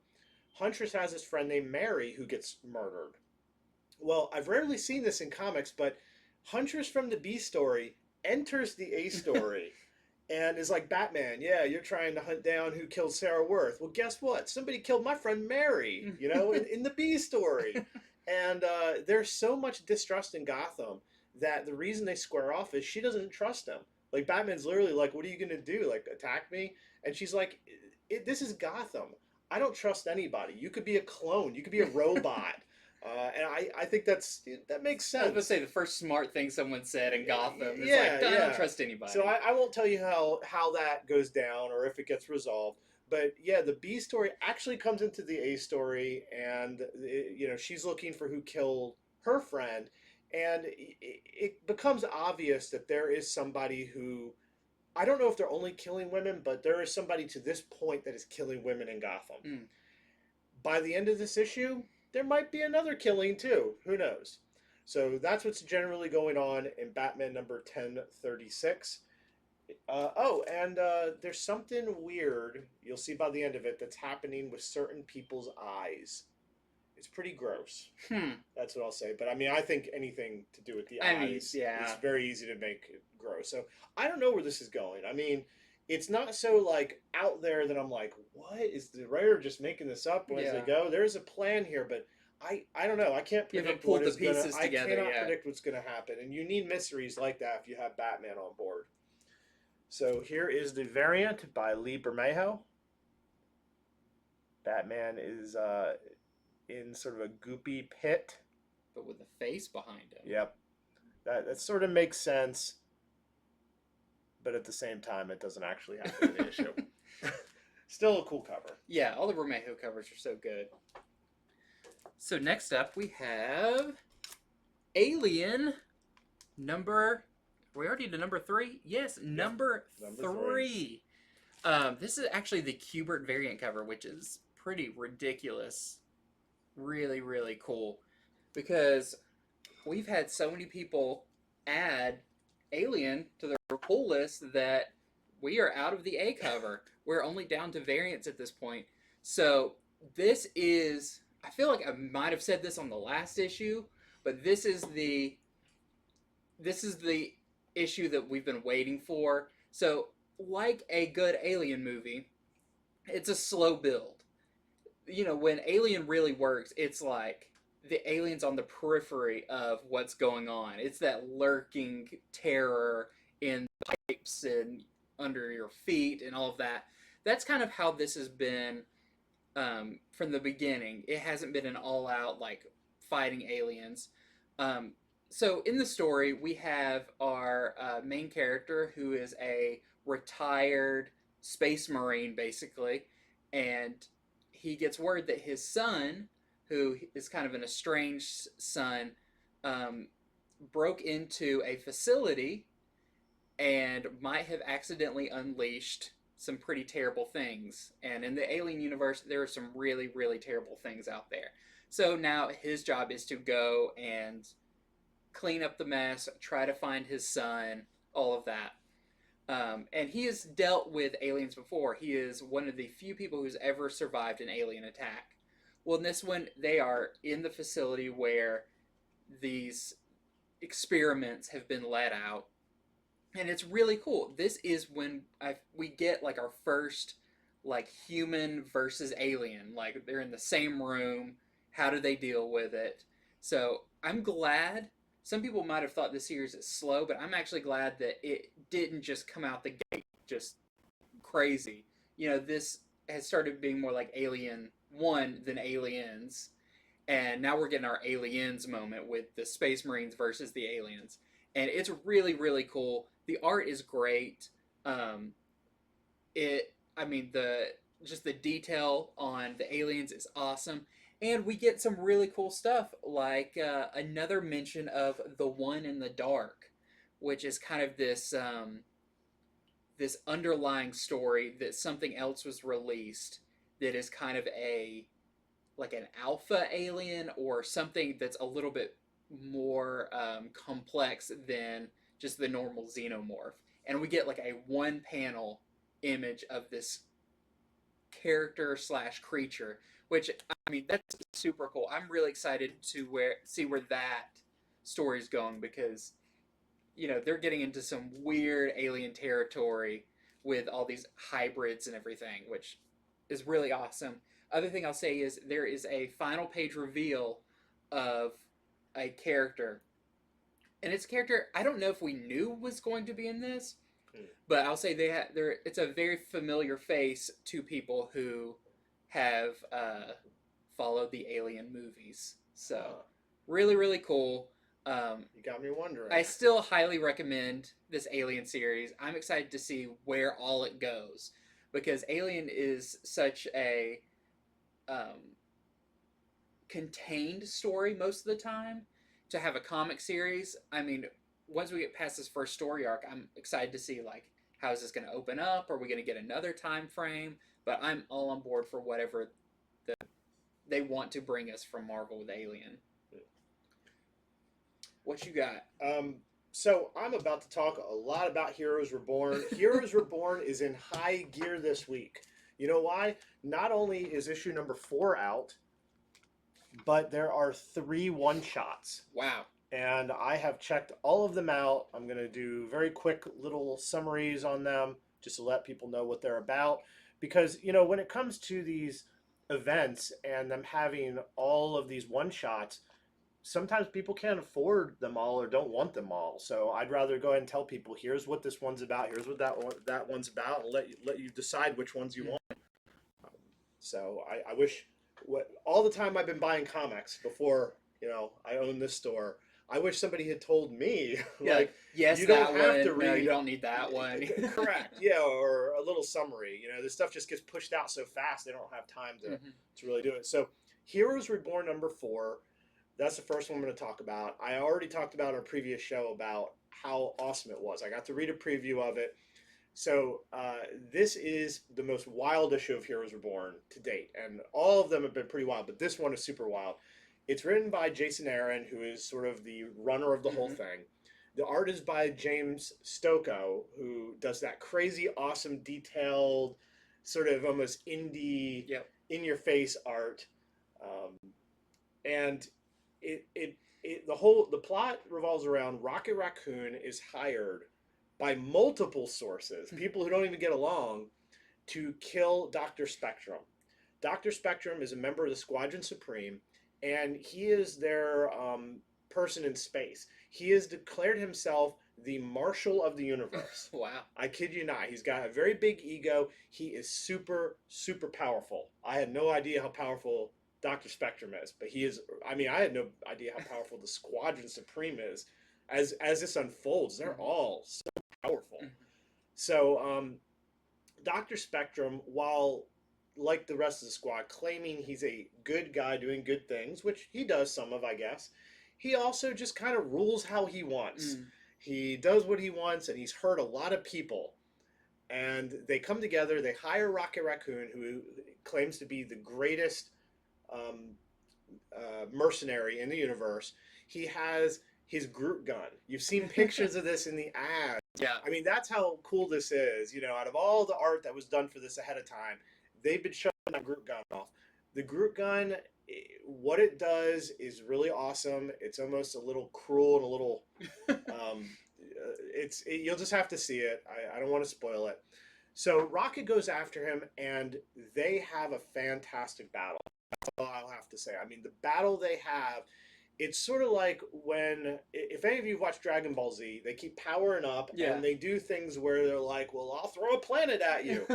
Huntress has this friend named Mary who gets murdered. Well, I've rarely seen this in comics, but Huntress from the B story enters the A story and is like, Batman, yeah, you're trying to hunt down who killed Sarah Worth. Well, guess what? Somebody killed my friend Mary, in the B story. And there's so much distrust in Gotham that the reason they square off is she doesn't trust him. Like, Batman's literally like, what are you going to do? Like, attack me? And she's like, this is Gotham. I don't trust anybody. You could be a clone. You could be a robot. And I think that makes I was going to sense. say the first smart thing someone said in Gotham is Yeah, like, I don't yeah. trust anybody. So I won't tell you how that goes down or if it gets resolved. But yeah, the B story actually comes into the A story, and she's looking for who killed her friend, and it becomes obvious that there is somebody who, I don't know if they're only killing women, but there is somebody to this point that is killing women in Gotham. Mm. By the end of this issue, there might be another killing too. Who knows? So that's what's generally going on in Batman number 1036. There's something weird you'll see by the end of it that's happening with certain people's eyes. It's pretty gross. That's what I'll say. But I mean, I think anything to do with the eyes, yeah, it's very easy to make it gross. So I don't know where this is going. I mean, it's not so like out there that I'm like, what is the writer just making this up as they go? There's a plan here, but I don't know. I can't you haven't predict pulled what the is gonna. pieces I together cannot yet. predict what's gonna happen, and you need mysteries like that if you have Batman on board. So here is the variant by Lee Bermejo. Batman is in sort of a goopy pit, but with a face behind him. Yep, that sort of makes sense, but at the same time, it doesn't actually happen in the issue. Still a cool cover. Yeah, all the Bermejo covers are so good. So next up, we have Alien number. Are we already to number 3? Yes, number 3. This is actually the Kubert variant cover, which is pretty ridiculous. Really, really cool. Because we've had so many people add Alien to their pull list that we are out of the A cover. We're only down to variants at this point. So this is, I feel like I might have said this on the last issue, but this is the issue that we've been waiting for. So, like a good Alien movie, it's a slow build. When Alien really works, it's like the alien's on the periphery of what's going on. It's that lurking terror in the pipes and under your feet and all of that. That's kind of how this has been from the beginning. It hasn't been an all-out, like, fighting aliens. So in the story, we have our main character who is a retired space marine, basically, and he gets word that his son, who is kind of an estranged son, broke into a facility and might have accidentally unleashed some pretty terrible things. And in the Alien universe, there are some really, really terrible things out there. So now his job is to go and clean up the mess, try to find his son, all of that. And he has dealt with aliens before. He is one of the few people who's ever survived an alien attack. Well, in this one, they are in the facility where these experiments have been let out. And it's really cool. This is when we get like our first like human versus alien. Like they're in the same room. How do they deal with it? So I'm glad. Some people might have thought this series is slow, but I'm actually glad that it didn't just come out the gate just crazy. This has started being more like Alien 1 than Aliens. And now we're getting our Aliens moment with the Space Marines versus the aliens. And it's really, really cool. The art is great. The detail on the aliens is awesome. And we get some really cool stuff, like another mention of the One in the Dark, which is kind of this underlying story that something else was released that is kind of a like an alpha alien or something that's a little bit more complex than just the normal xenomorph. And we get like a one panel image of this character slash creature, which I mean that's super cool. I'm really excited to see where that story's going because they're getting into some weird alien territory with all these hybrids and everything, which is really awesome. Other thing I'll say is there is a final page reveal of a character, and it's a character I don't know if we knew was going to be in this, but I'll say it's a very familiar face to people who have followed the Alien movies. So really, really cool. You got me wondering. I still highly recommend this Alien series. I'm excited to see where all it goes because Alien is such a contained story most of the time. To have a comic series, I mean, once we get past this first story arc, I'm excited to see like how is this going to open up? Are we going to get another time frame? But I'm all on board for whatever they want to bring us from Marvel with Alien. What you got? So I'm about to talk a lot about Heroes Reborn. Heroes Reborn is in high gear this week. You know why? Not only is issue number 4 out, but there are 3 one-shots. Wow. And I have checked all of them out. I'm going to do very quick little summaries on them just to let people know what they're about. Because, when it comes to these events and them having all of these one-shots, sometimes people can't afford them all or don't want them all. So I'd rather go ahead and tell people, here's what this one's about, here's what that one's about, and let you decide which ones you want. So I wish all the time I've been buying comics before I own this store. I wish somebody had told me, yes, you don't have to read. No, you don't need that one. Correct. Yeah, or a little summary. This stuff just gets pushed out so fast they don't have time to really do it. So Heroes Reborn number 4. That's the first one I'm going to talk about. I already talked about on a previous show about how awesome it was. I got to read a preview of it. So this is the most wild issue of Heroes Reborn to date. And all of them have been pretty wild, but this one is super wild. It's written by Jason Aaron, who is sort of the runner of the whole thing. The art is by James Stokoe, who does that crazy, awesome, detailed, sort of almost indie, in-your-face art. And the plot revolves around Rocket Raccoon is hired by multiple sources, people who don't even get along, to kill Dr. Spectrum. Dr. Spectrum is a member of the Squadron Supreme, and he is their person in space. He has declared himself the Marshal of the Universe. Wow. I kid you not. He's got a very big ego. He is super, super powerful. I had no idea how powerful Dr. Spectrum is, but he is. I mean, I had no idea how powerful the Squadron Supreme is. As this unfolds, they're all so powerful. So, Dr. Spectrum, while like the rest of the squad, claiming he's a good guy doing good things, which he does some of, I guess, he also just kind of rules how he wants. He does what he wants, and he's hurt a lot of people. And they come together. They hire Rocket Raccoon, who claims to be the greatest mercenary in the universe. He has his Groot gun. You've seen pictures of this in the ad. Yeah. I mean, that's how cool this is. Out of all the art that was done for this ahead of time, they've been showing that Groot gun off. The Groot gun, what it does is really awesome. It's almost a little cruel and a little... you'll just have to see it. I don't want to spoil it. So Rocket goes after him, and they have a fantastic battle. That's all I'll have to say. I mean, the battle they have, it's sort of like if any of you watch Dragon Ball Z, they keep powering up, and they do things where they're like, well, I'll throw a planet at you.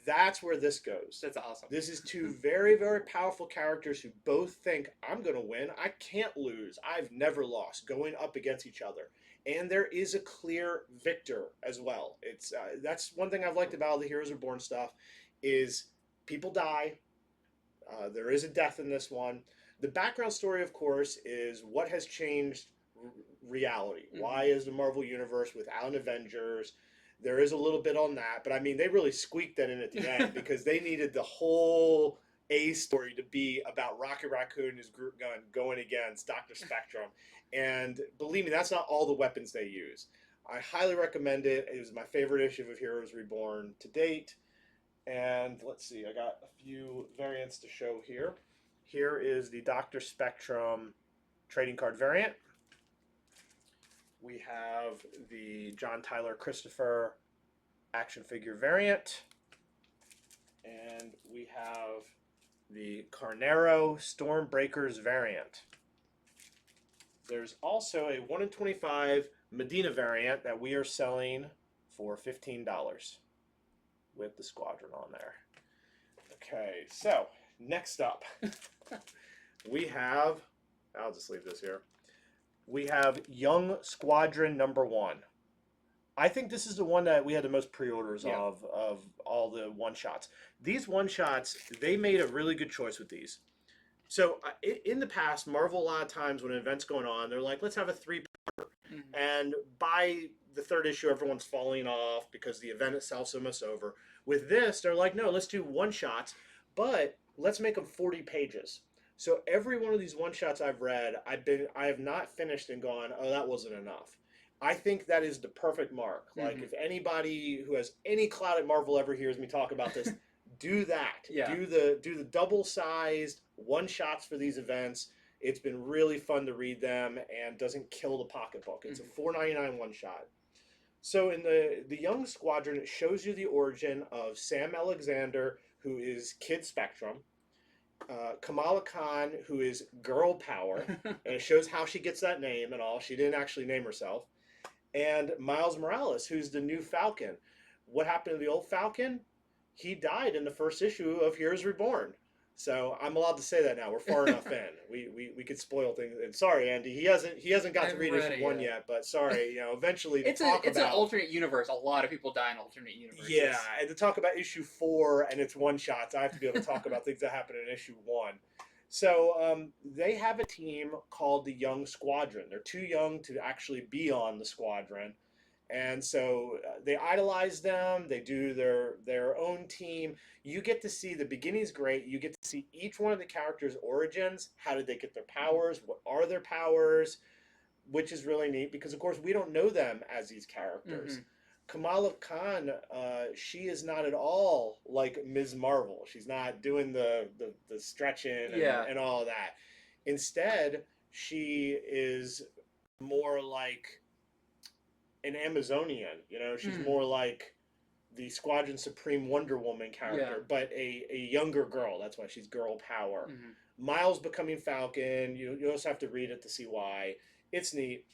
That's where this goes. That's awesome. This is 2 very, very powerful characters who both think, I'm going to win. I can't lose. I've never lost, going up against each other. And there is a clear victor as well. It's that's one thing I've liked about all the Heroes Reborn stuff is people die. There is a death in this one. The background story, of course, is what has changed reality. Mhm. Why is the Marvel Universe without an Avengers? There is a little bit on that, but I mean, they really squeaked that in at the end because they needed the whole A story to be about Rocket Raccoon and his group gun going against Dr. Spectrum. And believe me, that's not all the weapons they use. I highly recommend it. It was my favorite issue of Heroes Reborn to date. And let's see, I got a few variants to show here. Here is the Dr. Spectrum trading card variant. We have the John Tyler Christopher action figure variant. And we have the Carnero Stormbreakers variant. There's also a 1 in 25 Medina variant that we are selling for $15 with the Squadron on there. Okay, so next up, we have, I'll just leave this here. We have Young Squadron #1. I think this is the one that we had the most pre-orders of all the one-shots. These one-shots, they made a really good choice with these. So in the past, Marvel, a lot of times when an event's going on, they're like, let's have a 3-parter. Mm-hmm. And by the 3rd issue, everyone's falling off because the event itself's almost over. With this, they're like, no, let's do one-shots, but let's make them 40 pages. So every one of these one-shots I've read, I have not finished and gone, oh, that wasn't enough. I think that is the perfect mark. Like, if anybody who has any clout at Marvel ever hears me talk about this, do that. Yeah. Do the double-sized one-shots for these events. It's been really fun to read them and doesn't kill the pocketbook. It's a $4.99 one-shot. So in the Young Squadron, it shows you the origin of Sam Alexander, who is Kid Spectrum, Kamala Khan, who is Girl Power, and it shows how she gets that name and all. She didn't actually name herself. And Miles Morales, who's the new Falcon. What happened to the old Falcon? He died in the 1st issue of Heroes Reborn. So I'm allowed to say that now. We're far enough in. We could spoil things. And sorry, Andy, he hasn't got to read issue 1 yet. But sorry, eventually it's an alternate universe. A lot of people die in alternate universes. Yeah, and to talk about issue 4 and its one-shots, I have to be able to talk about things that happen in issue 1. So they have a team called the Young Squadron. They're too young to actually be on the Squadron. And so they idolize them. They do their own team. You get to see, the beginning's great. You get to see each one of the characters' origins. How did they get their powers? What are their powers? Which is really neat because, of course, we don't know them as these characters. Kamala Khan, she is not at all like Ms. Marvel. She's not doing the stretching and all of that. Instead, she is more like an Amazonian. She's more like the Squadron Supreme Wonder Woman character, but a younger girl. That's why she's Girl Power. Miles becoming Falcon. You also have to read it to see why. It's neat.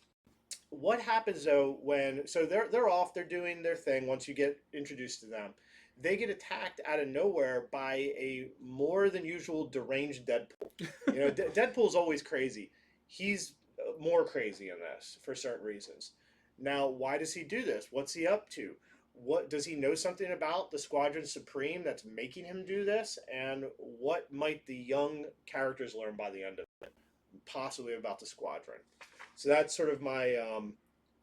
What happens though so they're off, they're doing their thing. Once you get introduced to them, they get attacked out of nowhere by a more than usual deranged Deadpool. Deadpool's always crazy. He's more crazy in this for certain reasons. Now, why does he do this? What's he up to? What does he know something about the Squadron Supreme that's making him do this? And what might the young characters learn by the end of it? Possibly about the Squadron. So that's sort of my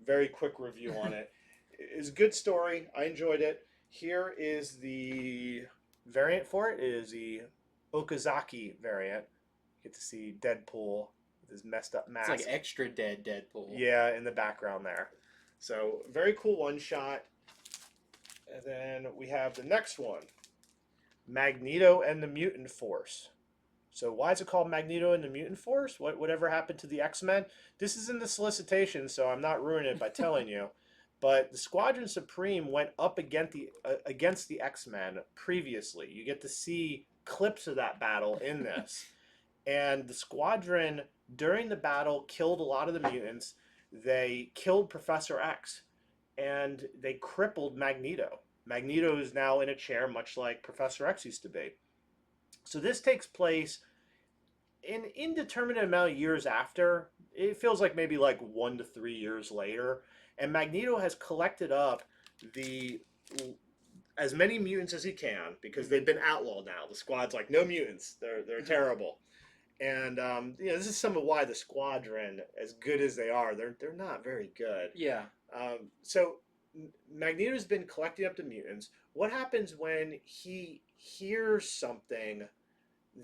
very quick review on it. It's a good story. I enjoyed it. Here is the variant for it. It is the Okazaki variant. You get to see Deadpool with his messed up mask. It's like extra dead Deadpool. Yeah, in the background there. So very cool one shot. And then we have the next one. Magneto and the Mutant Force. So why is it called Magneto and the Mutant Force? Whatever happened to the X-Men? This is in the solicitation, so I'm not ruining it by telling you. But the Squadron Supreme went up against the X-Men previously. You get to see clips of that battle in this. And the Squadron, during the battle, killed a lot of the mutants. They killed Professor X. And they crippled Magneto. Magneto is now in a chair, much like Professor X used to be. So this takes place an indeterminate amount of years after. It feels like maybe like 1 to 3 years later. And Magneto has collected up as many mutants as he can because they've been outlawed now. The Squad's like, no mutants. They're terrible. And this is some of why the Squadron, as good as they are, they're not very good. Yeah. So Magneto's been collecting up the mutants. What happens when he hears something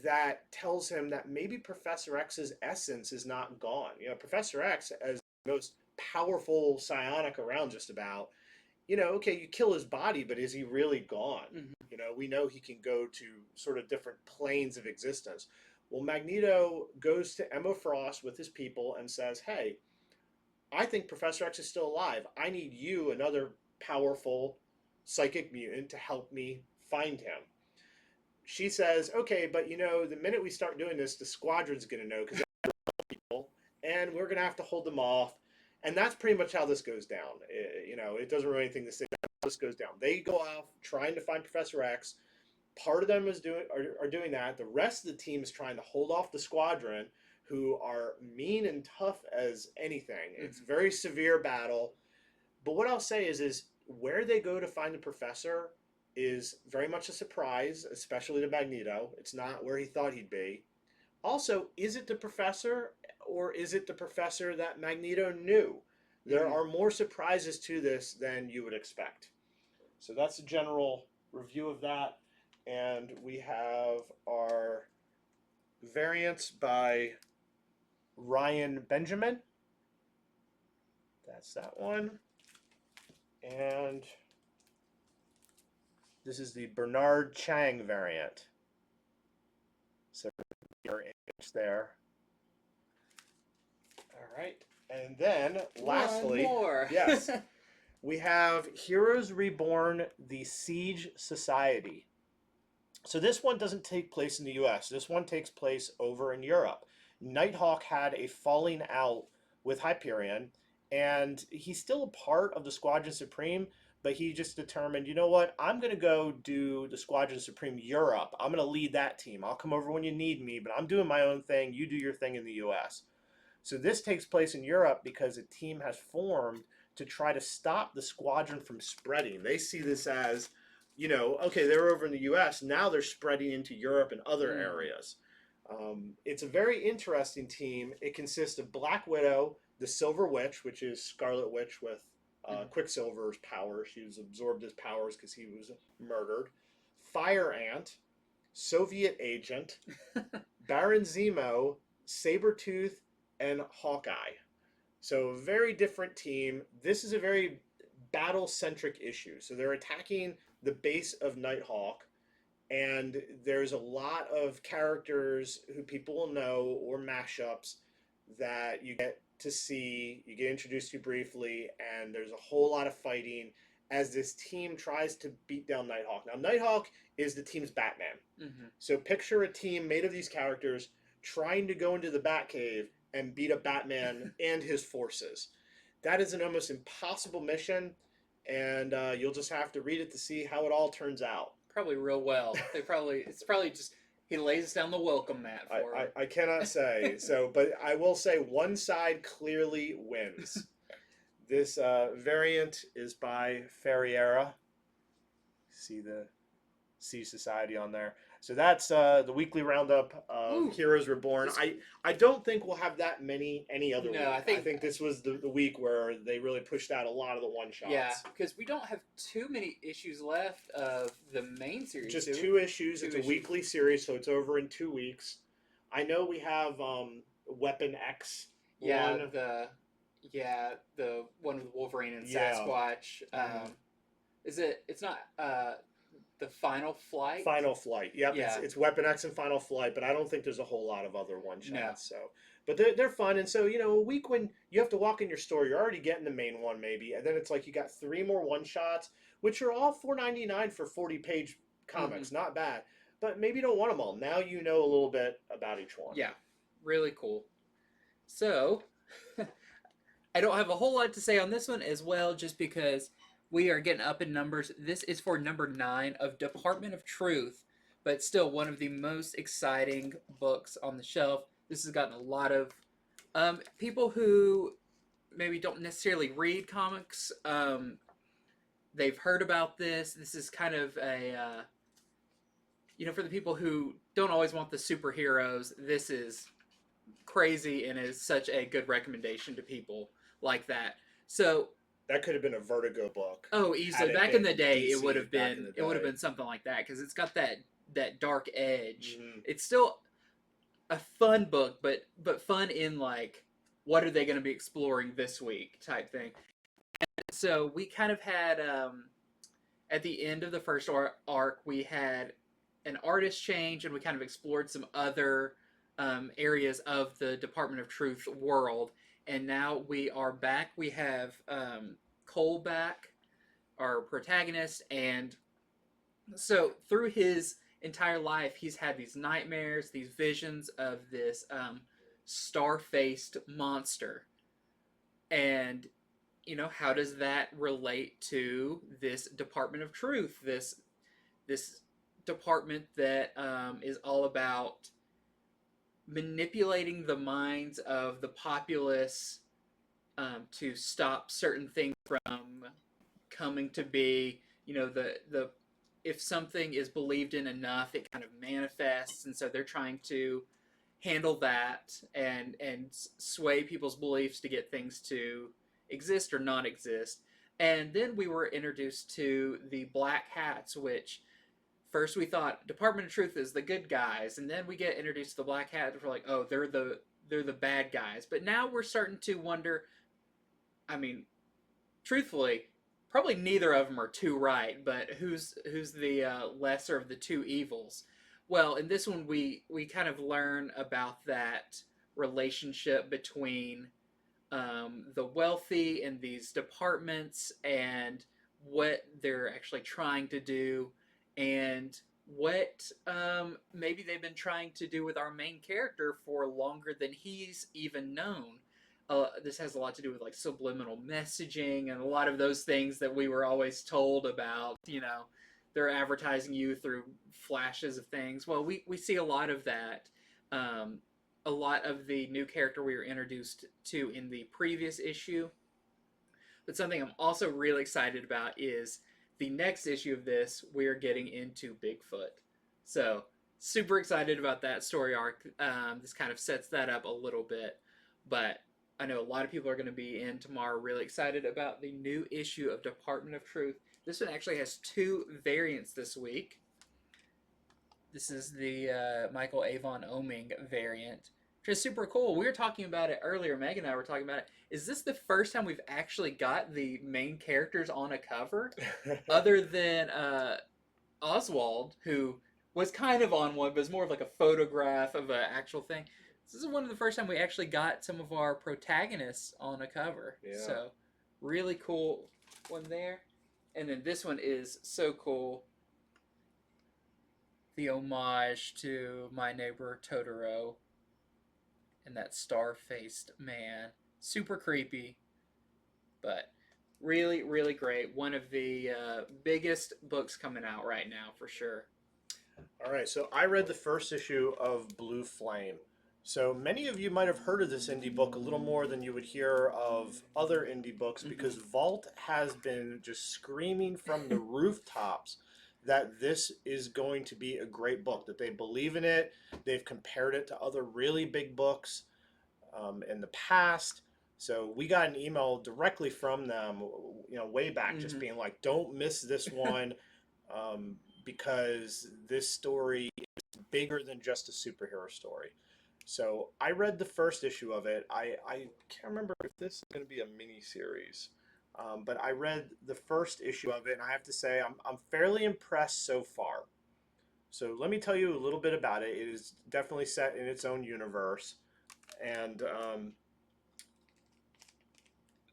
that tells him that maybe Professor X's essence is not gone? Professor X, as the most powerful psionic around, just about. Okay, you kill his body, but is he really gone? Mm-hmm. We know he can go to sort of different planes of existence. Well, Magneto goes to Emma Frost with his people and says, hey, I think Professor X is still alive. I need you, another powerful psychic mutant, to help me find him. She says, okay, but the minute we start doing this, the Squadron's going to know because they're people, and we're going to have to hold them off. And that's pretty much how this goes down. It doesn't really anything to say how this goes down. They go off trying to find Professor X. Part of them are doing that. The rest of the team is trying to hold off the Squadron, who are mean and tough as anything. It's a very severe battle. But what I'll say is where they go to find the Professor is very much a surprise, especially to Magneto. It's not where he thought he'd be. Also, is it the Professor, or is it the Professor that Magneto knew? There are more surprises to this than you would expect. So that's a general review of that. And we have our variants by Ryan Benjamin. That's that one. And this is the Bernard Chang variant. So your image there. All right. And then lastly, one more. Yes, we have Heroes Reborn, the Siege Society. So this one doesn't take place in the US. This one takes place over in Europe. Nighthawk had a falling out with Hyperion, and he's still a part of the Squadron Supreme, but he just determined, you know what, I'm going to go do the Squadron Supreme Europe. I'm going to lead that team. I'll come over when you need me, but I'm doing my own thing. You do your thing in the US. So this takes place in Europe because a team has formed to try to stop the Squadron from spreading. They see this as, okay, they're over in the US. Now they're spreading into Europe and other areas. It's a very interesting team. It consists of Black Widow, the Silver Witch, which is Scarlet Witch with Quicksilver's power. She was absorbed his powers because he was murdered. Fire Ant, Soviet Agent, Baron Zemo, Sabretooth, and Hawkeye. So a very different team. This is a very battle-centric issue. So they're attacking the base of Nighthawk, and there's a lot of characters who people will know, or mashups, that you get to see, you get introduced to briefly, and there's a whole lot of fighting as this team tries to beat down Nighthawk. Now, Nighthawk is the team's Batman. So picture a team made of these characters trying to go into the Batcave and beat up Batman and his forces. That is an almost impossible mission, and you'll just have to read it to see how it all turns out. Probably real well. It's probably just he lays down the welcome mat for it. I cannot say. But I will say one side clearly wins. This variant is by Ferriera. See the Siege Society on there. So that's the weekly roundup of Heroes Reborn. I don't think we'll have that many any other week. I think this was the week where they really pushed out a lot of the one-shots. Yeah, because we don't have too many issues left of the main series. Just two issues. It's a weekly series, so it's over in 2 weeks. I know we have Weapon X. The one with Wolverine and Sasquatch. It's not the Final Flight? Final Flight, yep. Yeah. It's Weapon X and Final Flight, but I don't think there's a whole lot of other one-shots. No. So, but they're fun, and so, a week when you have to walk in your store, you're already getting the main one, maybe, and then it's like you got 3 more one-shots, which are all $4.99 for 40-page comics. Not bad. But maybe you don't want them all. Now you know a little bit about each one. Yeah, really cool. So, I don't have a whole lot to say on this one as well, just because we are getting up in numbers. This is for number 9 of Department of Truth, but still one of the most exciting books on the shelf. This has gotten a lot of people who maybe don't necessarily read comics. they've heard about this. This is kind of a for the people who don't always want the superheroes, this is crazy and is such a good recommendation to people like that. So that could have been a Vertigo book. Oh, easily. Back in the day, it would have been something like that because it's got that dark edge. Mm-hmm. It's still a fun book, but fun in like, what are they going to be exploring this week type thing. And so we kind of had at the end of the first arc, we had an artist change, and we kind of explored some other areas of the Department of Truth world. And now we are back. We have Cole back, our protagonist, and so through his entire life, he's had these nightmares, these visions of this star-faced monster. And, how does that relate to this Department of Truth, this department that is all about manipulating the minds of the populace to stop certain things from coming to be. The if something is believed in enough, it kind of manifests, and so they're trying to handle that and sway people's beliefs to get things to exist or not exist. And then we were introduced to the Black Hats, which first we thought Department of Truth is the good guys, and then we get introduced to the Black Hats, and we're like, oh, they're the bad guys. But now we're starting to wonder, I mean, truthfully, probably neither of them are too right, but who's the lesser of the two evils? Well, in this one, we kind of learn about that relationship between the wealthy and these departments, and what they're actually trying to do, and what maybe they've been trying to do with our main character for longer than he's even known. This has a lot to do with like subliminal messaging and a lot of those things that we were always told about. They're advertising you through flashes of things. Well, we see a lot of that. A lot of the new character we were introduced to in the previous issue. But something I'm also really excited about is the next issue of this, we're getting into Bigfoot. So, super excited about that story arc. This kind of sets that up a little bit. But I know a lot of people are going to be in tomorrow really excited about the new issue of Department of Truth. This one actually has 2 variants this week. This is the Michael Avon Oming variant, which is super cool. We were talking about it earlier. Meg and I were talking about it. Is this the first time we've actually got the main characters on a cover? Other than Oswald, who was kind of on one, but it's more of like a photograph of an actual thing. This is one of the first time we actually got some of our protagonists on a cover. Yeah. So, really cool one there. And then this one is so cool. The homage to My Neighbor Totoro and that star-faced man. Super creepy, but really, really great. One of the biggest books coming out right now, for sure. All right, so I read the first issue of Blue Flame. So many of you might have heard of this indie book a little more than you would hear of other indie books, because Vault has been just screaming from the rooftops that this is going to be a great book, that they believe in it. They've compared it to other really big books in the past. So we got an email directly from them, way back, just being like, don't miss this one because this story is bigger than just a superhero story. So I read the first issue of it. I can't remember if this is going to be a mini series, but I read the first issue of it, and I have to say I'm fairly impressed so far. So let me tell you a little bit about it. It is definitely set in its own universe, and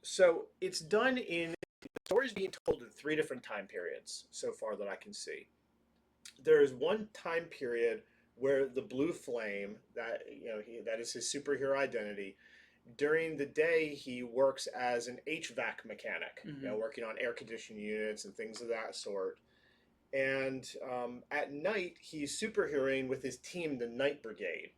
so it's done in, the story's being told in 3 different time periods so far that I can see. There is one time period where the Blue Flame, that that is his superhero identity. During the day, he works as an HVAC mechanic, working on air conditioning units and things of that sort. And at night, he's superheroing with his team, the Night Brigade.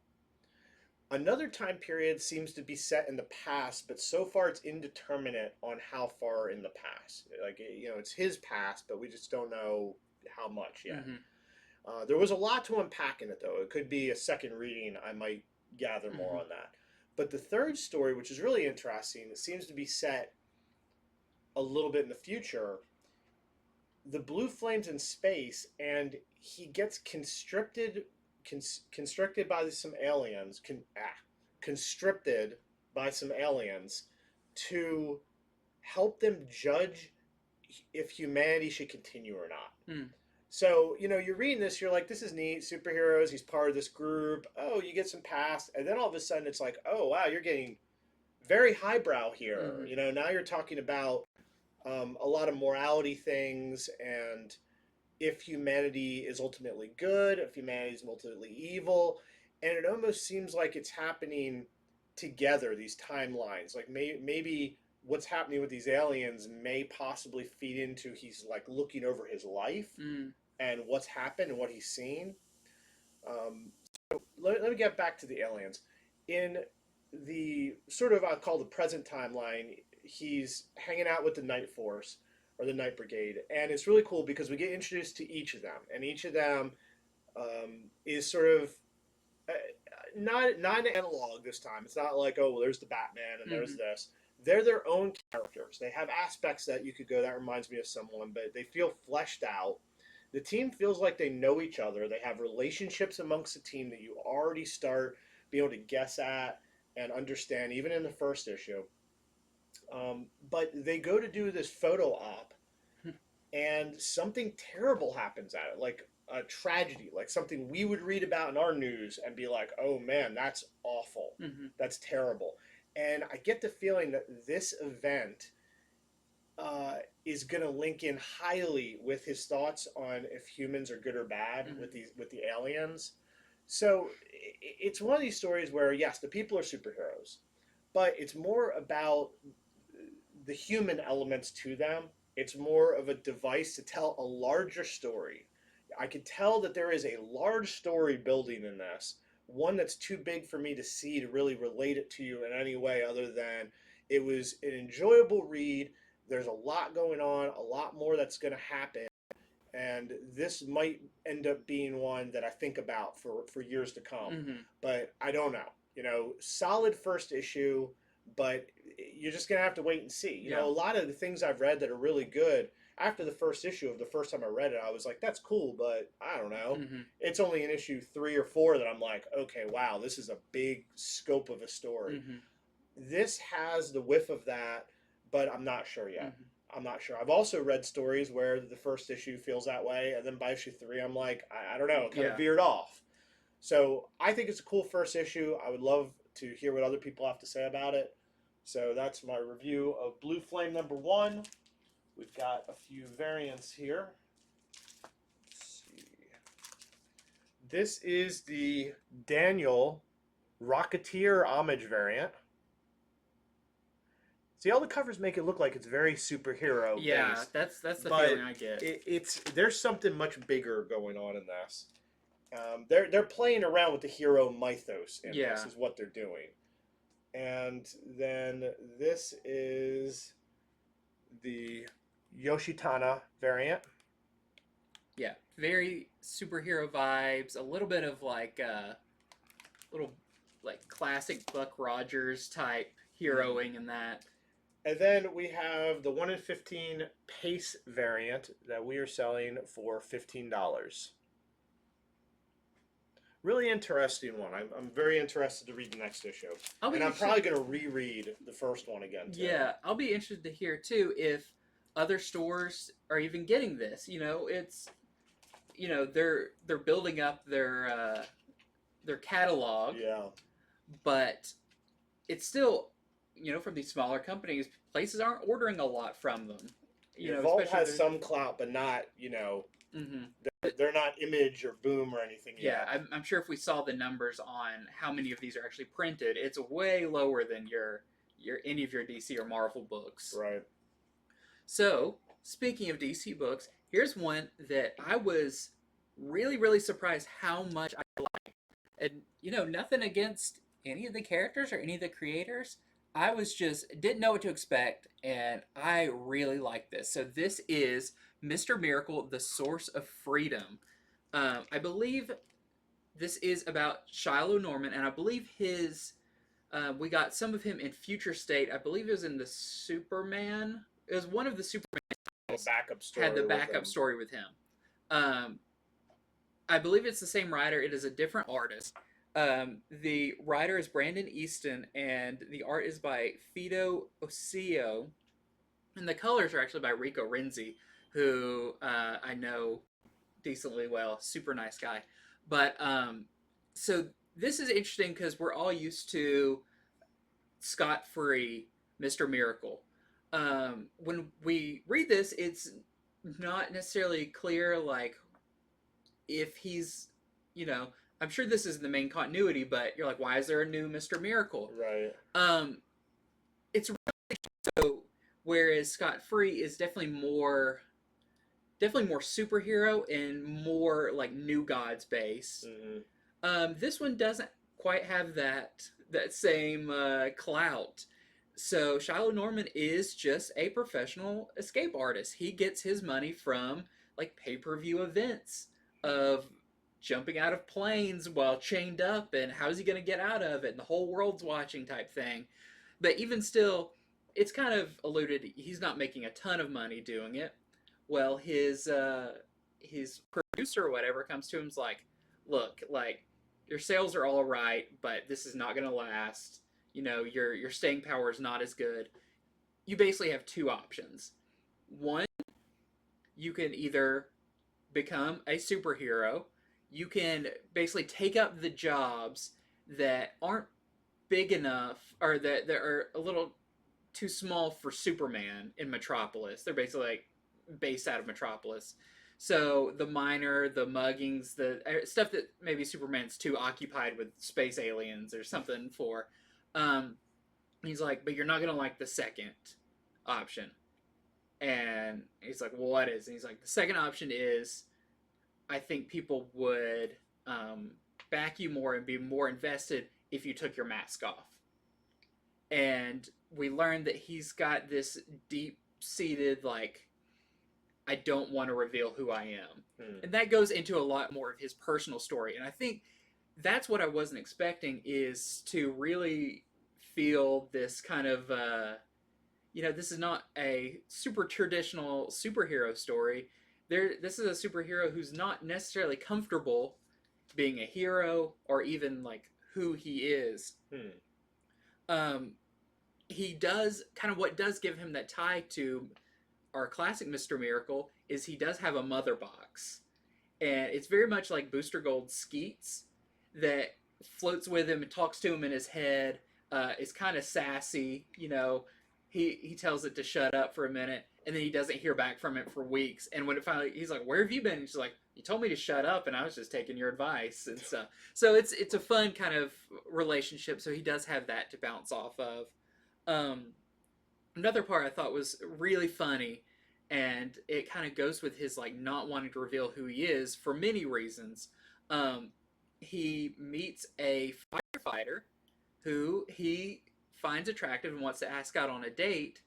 Another time period seems to be set in the past, but so far it's indeterminate on how far in the past. Like, it's his past, but we just don't know how much yet. Mm-hmm. There was a lot to unpack in it, though. It could be a second reading. I might gather more Mm-hmm. on that. But the third story, which is really interesting, it seems to be set a little bit in the future. The blue flames in space, and he gets constricted by some aliens, conscripted by some aliens to help them judge if humanity should continue or not. Mm. So, you're reading this, you're like, this is neat, superheroes, he's part of this group. Oh, you get some past, and then all of a sudden it's like, oh, wow, you're getting very highbrow here. Mm-hmm. Now you're talking about a lot of morality things, and if humanity is ultimately good, if humanity is ultimately evil, and it almost seems like it's happening together, these timelines. Like maybe what's happening with these aliens may possibly feed into he's like looking over his life Mm. and what's happened and what he's seen. Let me get back to the aliens. In the sort of, I'll call the present timeline, he's hanging out with the Night Force or the Night Brigade, and it's really cool because we get introduced to each of them, and each of them is sort of uh, not an analog this time. It's not like, oh, well, there's the Batman and there's Mm-hmm. this. They're their own characters. They have aspects that you could go, that reminds me of someone, but they feel fleshed out. The team feels like they know each other. They have relationships amongst the team that you already start being able to guess at and understand, even in the first issue. But they go to do this photo op, and something terrible happens at it, like a tragedy, like something we would read about in our news and be like, oh man, that's awful. Mm-hmm. That's terrible. And I get the feeling that this event is going to link in highly with his thoughts on if humans are good or bad Mm-hmm. with the aliens. So it's one of these stories where yes, the people are superheroes, but it's more about the human elements to them. It's more of a device to tell a larger story. I could tell that there is a large story building in this, one that's too big for me to see to really relate it to you in any way other than it was an enjoyable read. There's a lot going on, a lot more that's going to happen, and this might end up being one that I think about for years to come. Mm-hmm. But I don't know. Solid first issue, but you're just gonna have to wait and see. Yeah. A lot of the things I've read that are really good after the first issue of the first time I read it, I was like, that's cool, but I don't know. Mm-hmm. It's only in issue 3 or 4 that I'm like, okay, wow, this is a big scope of a story. Mm-hmm. This has the whiff of that, but I'm not sure yet. Mm-hmm. I'm not sure. I've also read stories where the first issue feels that way, and then by issue 3, I'm like, I don't know, kind of veered off. So I think it's a cool first issue. I would love to hear what other people have to say about it. So that's my review of Blue Flame #1. We've got a few variants here. Let's see. This is the Daniel Rocketeer homage variant. See, all the covers make it look like it's very superhero based. Yeah, that's the feeling I get. There's something much bigger going on in this. They're playing around with the hero mythos in this is what they're doing. And then this is the Yoshitana variant. Yeah, very superhero vibes. A little bit of like little like classic Buck Rogers type heroing in that. And then we have the 1 in 15 pace variant that we are selling for $15. Really interesting one. I'm very interested to read the next issue. And I'm probably going to reread the first one again, too. Yeah, I'll be interested to hear, too, if other stores are even getting this. It's... they're building up their catalog. Yeah. But it's still, from these smaller companies, places aren't ordering a lot from them. Vault has some clout, but not, Mm-hmm. They're not Image or Boom or anything yet. Yeah, I'm sure if we saw the numbers on how many of these are actually printed, it's way lower than your any of your DC or Marvel books. Right. So, speaking of DC books, here's one that I was really, really surprised how much I liked. And, nothing against any of the characters or any of the creators. I was just didn't know what to expect, and I really like this. So this is Mr. Miracle, the Source of Freedom. I believe this is about Shiloh Norman, and I believe his we got some of him in Future State. I believe it was in the Superman. It was one of the Superman backup story had the with backup him. story with him. I believe it's the same writer. It is a different artist. The writer is Brandon Easton, and the art is by Fido Osio, and the colors are actually by Rico Renzi, who I know decently well. Super nice guy. But so this is interesting because we're all used to scot-free Mr. Miracle. When we read this, it's not necessarily clear, like, if he's, you know, I'm sure this is the main continuity, but you're like, why is there a new Mr. Miracle? Right. It's really so. Whereas Scott Free is definitely more superhero and more like New Gods based. Mm-hmm. This one doesn't quite have that same clout. So Shiloh Norman is just a professional escape artist. He gets his money from like pay-per-view events of jumping out of planes while chained up, and how's he going to get out of it, and the whole world's watching type thing. But even still, it's kind of alluded he's not making a ton of money doing it. Well, his producer or whatever comes to him, and's like, look, like, your sales are all right, but this is not going to last. You know, your staying power is not as good. You basically have two options. One, you can either become a superhero. You can basically take up the jobs that aren't big enough, or that are a little too small for Superman in Metropolis. They're basically like based out of Metropolis. So the minor, the muggings, the stuff that maybe Superman's too occupied with space aliens or something for. He's like, but you're not going to like the second option. And he's like, well, what is? And he's like, the second option is, I think people would back you more and be more invested if you took your mask off. And we learned that he's got this deep-seated, like, I don't want to reveal who I am. And that goes into a lot more of his personal story. And I think that's what I wasn't expecting, is to really feel this kind of, this is not a super traditional superhero story. This is a superhero who's not necessarily comfortable being a hero or even, like, who he is. He does, kind of what does give him that tie to our classic Mr. Miracle is he does have a mother box. And it's very much like Booster Gold Skeets that floats with him and talks to him in his head. Is kind of sassy, you know. He tells it to shut up for a minute, and then he doesn't hear back from it for weeks. And when it finally, he's like, "Where have you been?" And she's like, "You told me to shut up, and I was just taking your advice and stuff." So it's a fun kind of relationship. So he does have that to bounce off of. Another part I thought was really funny, and it kind of goes with his like not wanting to reveal who he is for many reasons. He meets a firefighter who he finds attractive and wants to ask out on a date.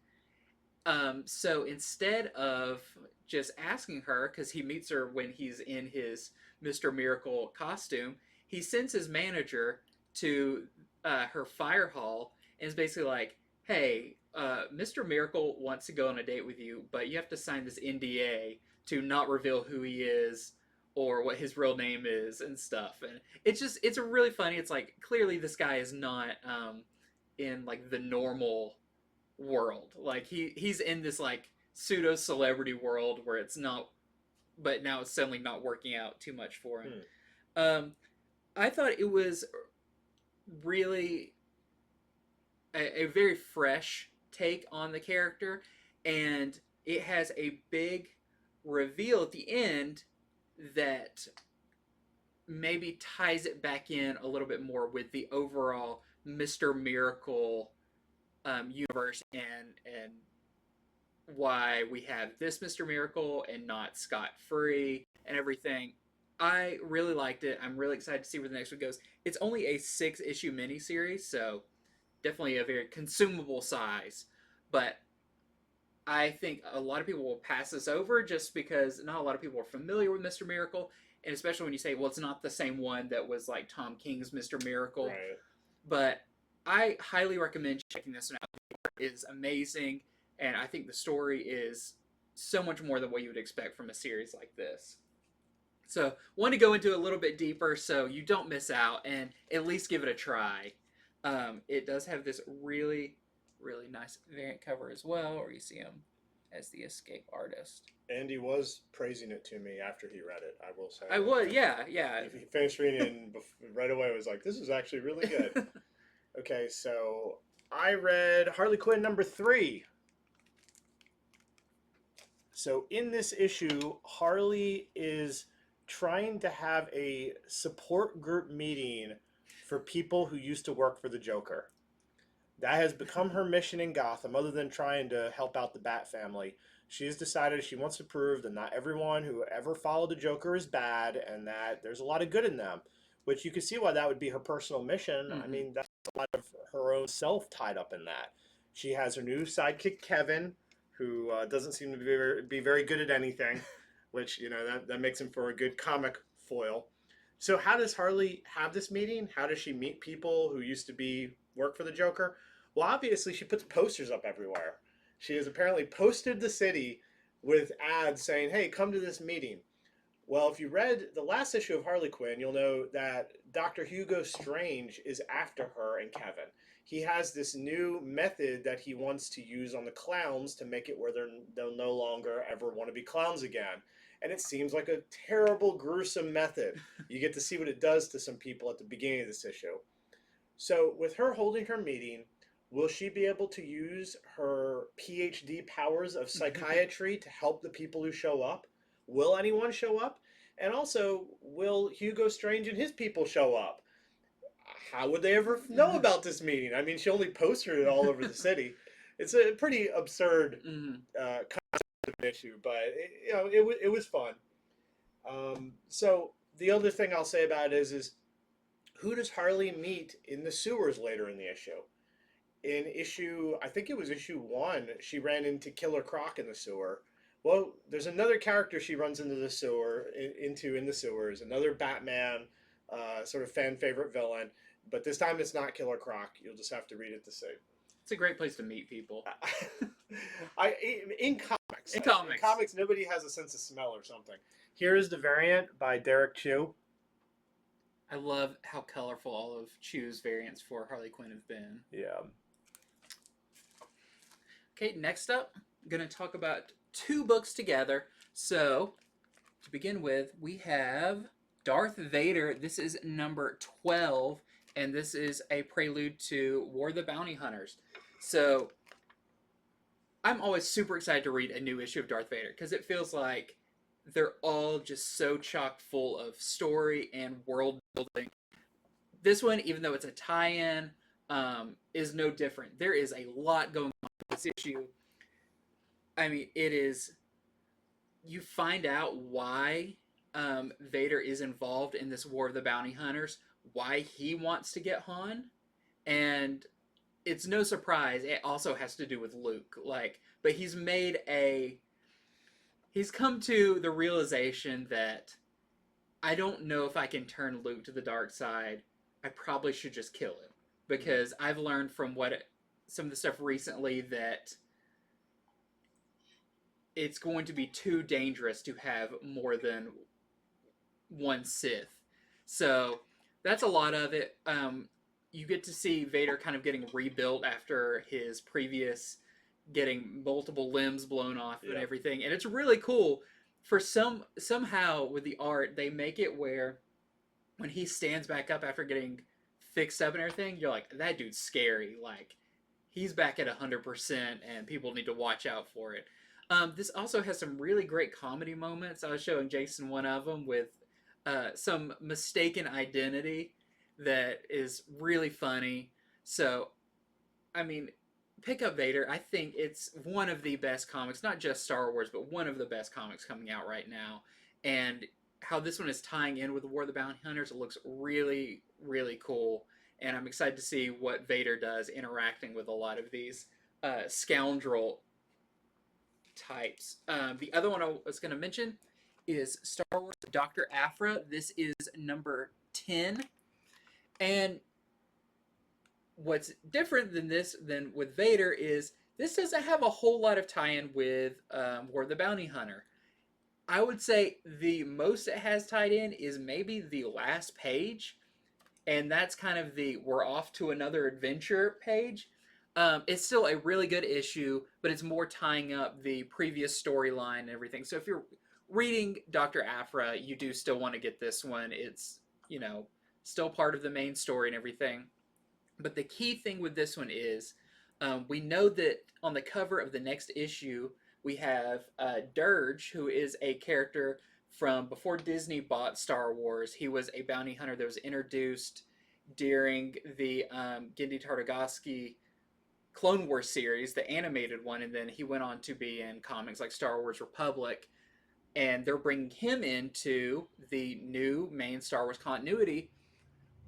So instead of just asking her, because he meets her when he's in his Mr. Miracle costume, he sends his manager to her fire hall and is basically like, hey, Mr. Miracle wants to go on a date with you, but you have to sign this NDA to not reveal who he is or what his real name is and stuff. And it's a really funny, it's like, clearly this guy is not in like the normal world. Like he's in this like pseudo celebrity world where it's not, but now it's suddenly not working out too much for him. I thought it was really a very fresh take on the character, and it has a big reveal at the end that maybe ties it back in a little bit more with the overall Mr. Miracle universe, and why we have this Mr. Miracle and not Scott Free and everything. I really liked it. I'm really excited to see where the next one goes. It's only a 6-issue miniseries, so definitely a very consumable size. But I think a lot of people will pass this over just because not a lot of people are familiar with Mr. Miracle, and especially when you say, well, it's not the same one that was like Tom King's Mr. Miracle. Right. But I highly recommend checking this one out. The art is amazing, and I think the story is so much more than what you would expect from a series like this. So, want to go into a little bit deeper so you don't miss out and at least give it a try. It does have this really, really nice variant cover as well, or you see him as the escape artist. Andy was praising it to me after he read it, I will say. I would, yeah. He finished reading it and right away was like, this is actually really good. Okay, so I read Harley Quinn #3. So in this issue, Harley is trying to have a support group meeting for people who used to work for the Joker. That has become her mission in Gotham, other than trying to help out the Bat family. She has decided she wants to prove that not everyone who ever followed the Joker is bad, and that there's a lot of good in them. Which you can see why that would be her personal mission. Mm-hmm. I mean, that's a lot of her own self tied up in that. She has her new sidekick, Kevin, who doesn't seem to be very good at anything, which, you know, that makes him for a good comic foil. So how does Harley have this meeting? How does she meet people who used to work for the Joker? Well, obviously, she puts posters up everywhere. She has apparently posted the city with ads saying, hey, come to this meeting. Well, if you read the last issue of Harley Quinn, you'll know that Dr. Hugo Strange is after her and Kevin. He has this new method that he wants to use on the clowns to make it where they'll no longer ever want to be clowns again. And it seems like a terrible, gruesome method. You get to see what it does to some people at the beginning of this issue. So with her holding her meeting, will she be able to use her PhD powers of psychiatry to help the people who show up? Will anyone show up? And also, will Hugo Strange and his people show up? How would they ever know about this meeting? I mean, she only posted it all over the city. It's a pretty absurd concept of an issue, but it was fun. So the other thing I'll say about it is who does Harley meet in the sewers later in the issue? In issue, I think it was issue 1, she ran into Killer Croc in the sewer. Well, there's another character she runs into the sewers, another Batman, sort of fan favorite villain, but this time it's not Killer Croc. You'll just have to read it to see. It's a great place to meet people. In comics, nobody has a sense of smell or something. Here is the variant by Derek Chew. I love how colorful all of Chew's variants for Harley Quinn have been. Yeah. Okay, next up, I'm going to talk about 2 books together. So, to begin with, we have Darth Vader. This is number 12, and this is a prelude to War of the Bounty Hunters. So, I'm always super excited to read a new issue of Darth Vader, because it feels like they're all just so chock full of story and world building. This one, even though it's a tie-in, is no different. There is a lot going on with this issue. I mean, it is... You find out why Vader is involved in this War of the Bounty Hunters, why he wants to get Han, and it's no surprise. It also has to do with Luke. But he's come to the realization that I don't know if I can turn Luke to the dark side. I probably should just kill him, because I've learned from some of the stuff recently that it's going to be too dangerous to have more than one Sith. So that's a lot of it. You get to see Vader kind of getting rebuilt after his previous getting multiple limbs blown off and everything. And it's really cool. For somehow with the art, they make it where when he stands back up after getting fixed up and everything, you're like, that dude's scary. He's back at 100% and people need to watch out for it. This also has some really great comedy moments. I was showing Jason one of them with some mistaken identity that is really funny. So, I mean, pick up Vader. I think it's one of the best comics, not just Star Wars, but one of the best comics coming out right now. And how this one is tying in with War of the Bounty Hunters. It looks really, really cool, and I'm excited to see what Vader does interacting with a lot of these scoundrel types. The other one I was going to mention is Star Wars Dr. Aphra. This is number 10, and what's different than with Vader is this doesn't have a whole lot of tie-in with War of the Bounty Hunter. I would say the most it has tied in is maybe the last page, and that's kind of the "we're off to another adventure" page. It's still a really good issue, but it's more tying up the previous storyline and everything. So if you're reading Dr. Aphra, you do still want to get this one. It's, still part of the main story and everything. But the key thing with this one is we know that on the cover of the next issue, we have Dirge, who is a character from before Disney bought Star Wars. He was a bounty hunter that was introduced during the Genndy Tartakovsky Clone Wars series, the animated one, and then he went on to be in comics like Star Wars Republic. And they're bringing him into the new main Star Wars continuity.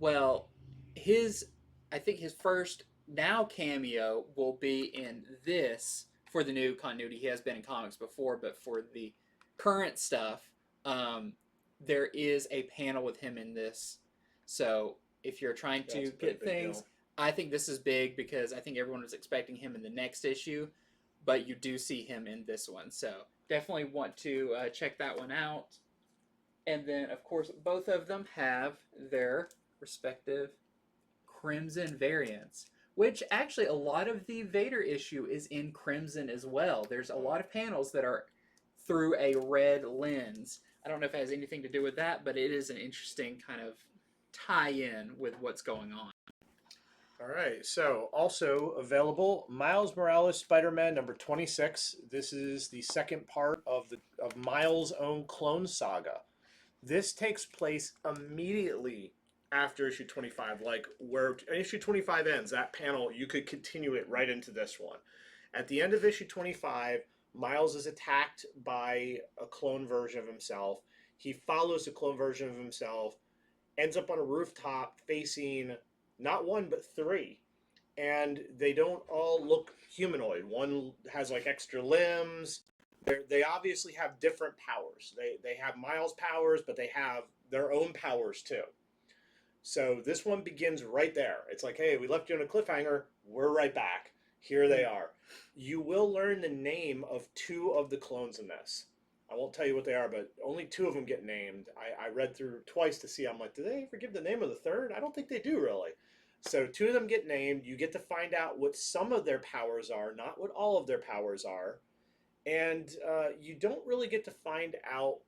Well, I think his first now cameo will be in this for the new continuity. He has been in comics before, but for the current stuff, there is a panel with him in this. So if you're trying to get things, deal. I think this is big because I think everyone was expecting him in the next issue, but you do see him in this one. So definitely want to check that one out. And then, of course, both of them have their respective Crimson variants, which actually a lot of the Vader issue is in Crimson as well. There's a lot of panels that are through a red lens. I don't know if it has anything to do with that, but it is an interesting kind of tie-in with what's going on. All right, so also available, Miles Morales Spider-Man number 26. This is the second part of Miles' own clone saga. This takes place immediately after issue 25. Like where issue 25 ends, that panel, you could continue it right into this one. At the end of issue 25, Miles is attacked by a clone version of himself. He follows the clone version of himself, ends up on a rooftop facing not one, but three. And they don't all look humanoid. One has like extra limbs. They obviously have different powers. They have Miles' powers, but they have their own powers too. So this one begins right there. It's like, hey, we left you on a cliffhanger. We're right back. Here they are. You will learn the name of two of the clones in this. I won't tell you what they are, but only two of them get named. I read through twice to see. I'm like, do they ever give the name of the third? I don't think they do, really. So two of them get named. You get to find out what some of their powers are, not what all of their powers are. And you don't really get to find out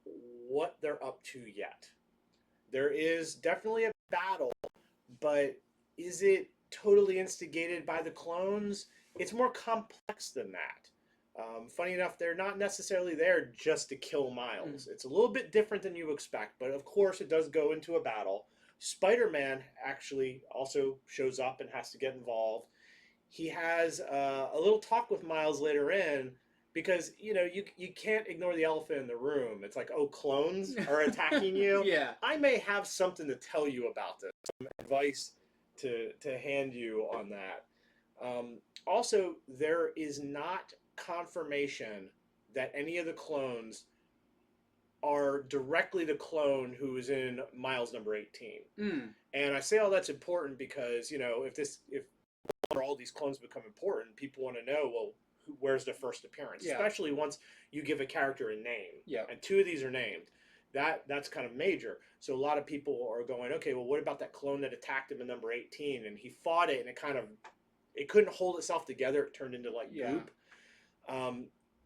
what they're up to yet. There is definitely a battle, but is it totally instigated by the clones? It's more complex than that. Funny enough, they're not necessarily there just to kill Miles. It's a little bit different than you expect, but of course it does go into a battle. Spider-Man actually also shows up and has to get involved. He has a little talk with Miles later in, because you can't ignore the elephant in the room. It's like, oh, clones are attacking you. Yeah, I may have something to tell you about this, some advice to hand you on that. Also, there is not confirmation that any of the clones are directly the clone who is in Miles number 18. And I say all that's important because if all these clones become important, people want to know, well, where's their first appearance, especially once you give a character a name. And two of these are named. That's kind of major. So a lot of people are going, okay, well, what about that clone that attacked him in number 18 and he fought it and it couldn't hold itself together. It turned into like goop.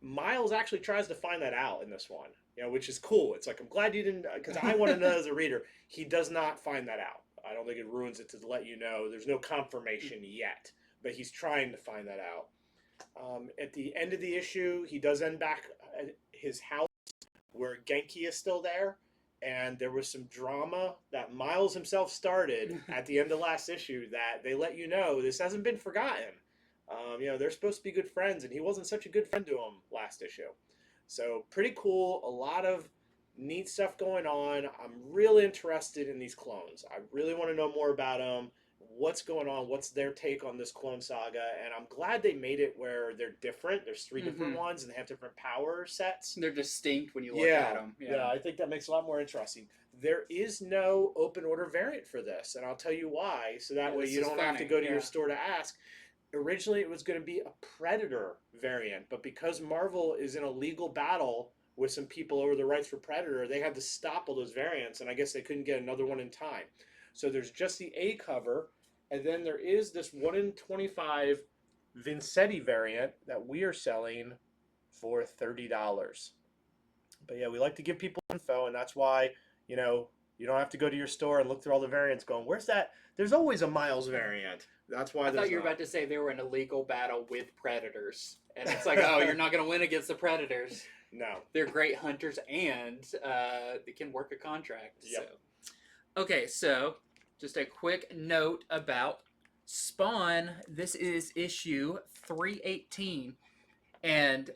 Miles actually tries to find that out in this one, which is cool. It's like, I'm glad you didn't, because I want to know as a reader. He does not find that out. I don't think it ruins it to let you know. There's no confirmation yet, but he's trying to find that out. At the end of the issue, he does end back at his house where Genki is still there, and there was some drama that Miles himself started at the end of last issue that they let you know this hasn't been forgotten. They're supposed to be good friends, and he wasn't such a good friend to him last issue. So pretty cool. A lot of neat stuff going on. I'm really interested in these clones. I really want to know more about them. What's going on? What's their take on this clone saga? And I'm glad they made it where they're different. There's three different ones, and they have different power sets. They're distinct when you look Yeah, at them. yeah, I think that makes it a lot more interesting. There is no open order variant for this, and I'll tell you why. So that way this you is don't have to funny, go to yeah. your store to ask. Originally, it was going to be a Predator variant, but because Marvel is in a legal battle with some people over the rights for Predator, they had to stop all those variants, and I guess they couldn't get another one in time. So there's just the A cover, and then there is this 1 in 25 Vincetti variant that we are selling for $30. But yeah, we like to give people info, and that's why, you know, you don't have to go to your store and look through all the variants going, where's that? There's always a Miles variant. That's why I there's thought you were not. about to say they were in a legal battle with predators. And it's like, oh, you're not going to win against the predators. No. They're great hunters and they can work a contract. Yep. So. Okay, so just a quick note about Spawn. This is issue 318. And,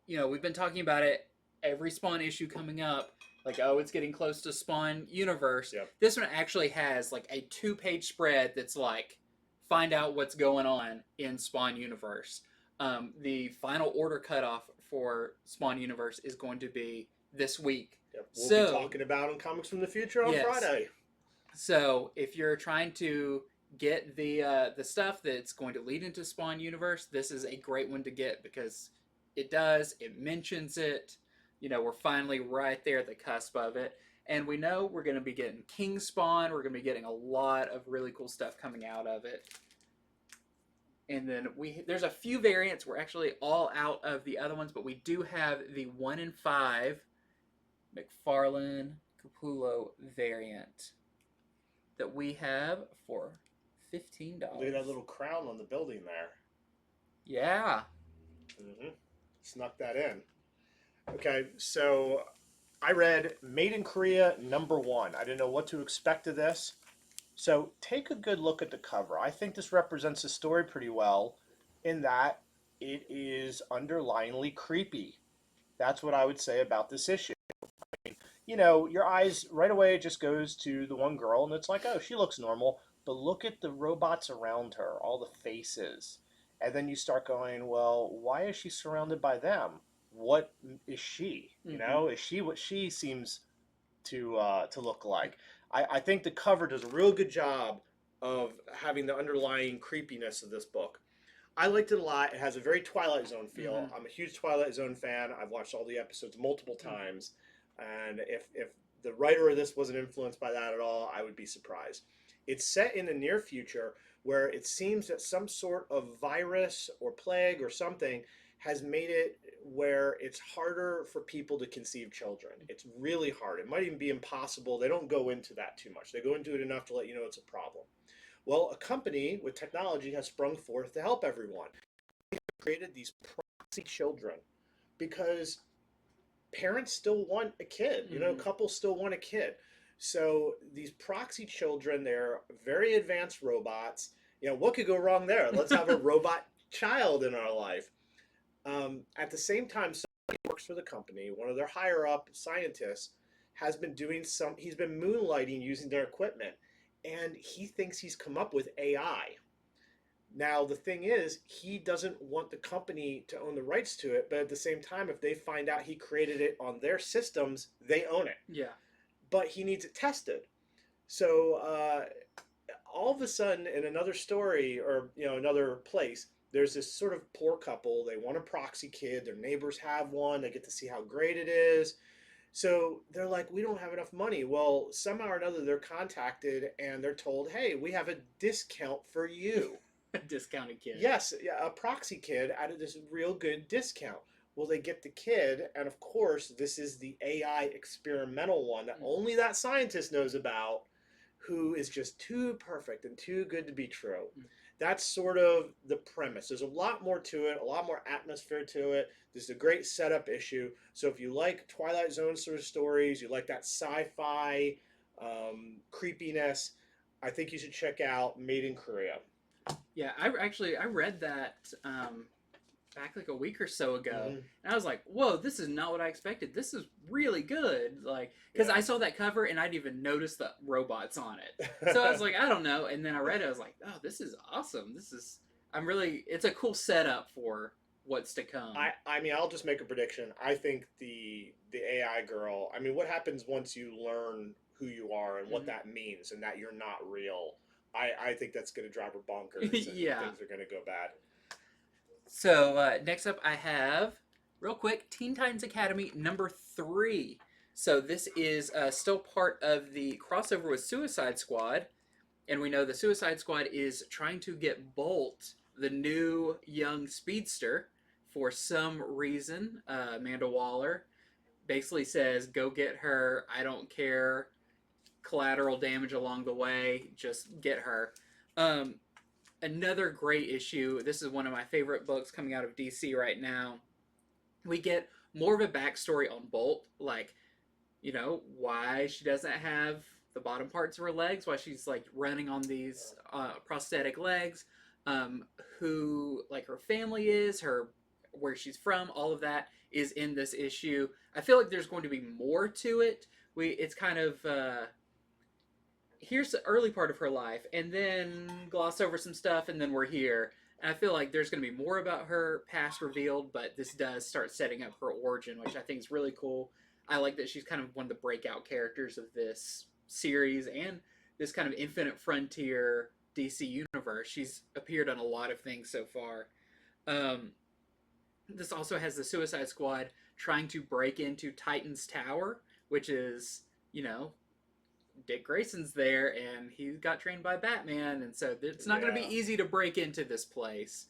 you know, we've been talking about it every Spawn issue coming up. Like, oh, it's getting close to Spawn Universe. Yep. This one actually has like a 2-page spread that's like, find out what's going on in Spawn Universe. The final order cutoff for Spawn Universe is going to be this week. Yep. We'll be talking about in Comics from the Future on Friday. So if you're trying to get the stuff that's going to lead into Spawn Universe, this is a great one to get because it does. It mentions it. You know, we're finally right there at the cusp of it. And we know we're going to be getting King Spawn. We're going to be getting a lot of really cool stuff coming out of it. And then there's a few variants. We're actually all out of the other ones, but we do have the 1 in 5 McFarlane Capullo variant that we have for $15. Look at that little crown on the building there. Yeah. Mm-hmm. Snuck that in. Okay, so I read Made in Korea #1. I didn't know what to expect of this. So take a good look at the cover. I think this represents the story pretty well in that it is underlyingly creepy. That's what I would say about this issue. I mean, you know, your eyes right away just goes to the one girl and it's like, oh, she looks normal. But look at the robots around her, all the faces. And then you start going, well, why is she surrounded by them? What is she? You know, is she what she seems to look like? I think the cover does a real good job of having the underlying creepiness of this book. I liked it a lot. It has a very Twilight Zone feel. I'm a huge Twilight Zone fan. I've watched all the episodes multiple times. And if the writer of this wasn't influenced by that at all, I would be surprised. It's set in the near future where it seems that some sort of virus or plague or something has made it where it's harder for people to conceive children. It's really hard. It might even be impossible. They don't go into that too much. They go into it enough to let you know it's a problem. Well, a company with technology has sprung forth to help everyone. They created these proxy children because parents still want a kid. You know, couples still want a kid. So these proxy children, they're very advanced robots. You know, what could go wrong there? Let's have a robot child in our life. At the same time, somebody who works for the company, one of their higher up scientists, has been doing he's been moonlighting using their equipment, and he thinks he's come up with AI. Now, the thing is, he doesn't want the company to own the rights to it, but at the same time, if they find out he created it on their systems, they own it. Yeah. But he needs it tested. So all of a sudden, in another story or, you know, another place, there's this sort of poor couple. They want a proxy kid. Their neighbors have one. They get to see how great it is. So they're like, we don't have enough money. Well, somehow or another, they're contacted and they're told, hey, we have a discount for you. A discounted kid. Yes, a proxy kid at this real good discount. Well, they get the kid, and of course, this is the AI experimental one that only that scientist knows about, who is just too perfect and too good to be true. That's sort of the premise. There's a lot more to it, a lot more atmosphere to it. This is a great setup issue. So if you like Twilight Zone sort of stories, you like that sci-fi creepiness, I think you should check out Made in Korea. Yeah, I read that back like a week or so ago, Mhm. and I was like, "Whoa, this is not what I expected. This is really good." Like, because I saw that cover and I'd even noticed the robots on it, so I was like, "I don't know." And then I read it, I was like, "Oh, this is awesome. This is it's a cool setup for what's to come." I mean, I'll just make a prediction. I think the AI girl. I mean, what happens once you learn who you are and what Mhm. that means, and that you're not real? I think that's going to drive her bonkers, and Yeah. things are going to go bad. So next up, I have real quick Teen Titans Academy #3. So this is still part of the crossover with Suicide Squad, and we know the Suicide Squad is trying to get Bolt, the new young speedster, for some reason. Amanda Waller basically says, "Go get her. I don't care. Collateral damage along the way. Just get her." Um, Another great issue. This is one of my favorite books coming out of DC right now. We get more of a backstory on Bolt, like, why she doesn't have the bottom parts of her legs, why she's like running on these prosthetic legs, who like her family is, her where she's from, all of that is in this issue. I feel like there's going to be more to it. It's kind of here's the early part of her life, and then gloss over some stuff, and then we're here. And I feel like there's going to be more about her past revealed, but this does start setting up her origin, which I think is really cool. I like that she's kind of one of the breakout characters of this series and this kind of Infinite Frontier DC universe. She's appeared on a lot of things so far. Um, this also has the Suicide Squad trying to break into Titan's Tower, which is, you know, Dick Grayson's there, and he got trained by Batman, and so it's not going to be easy to break into this place.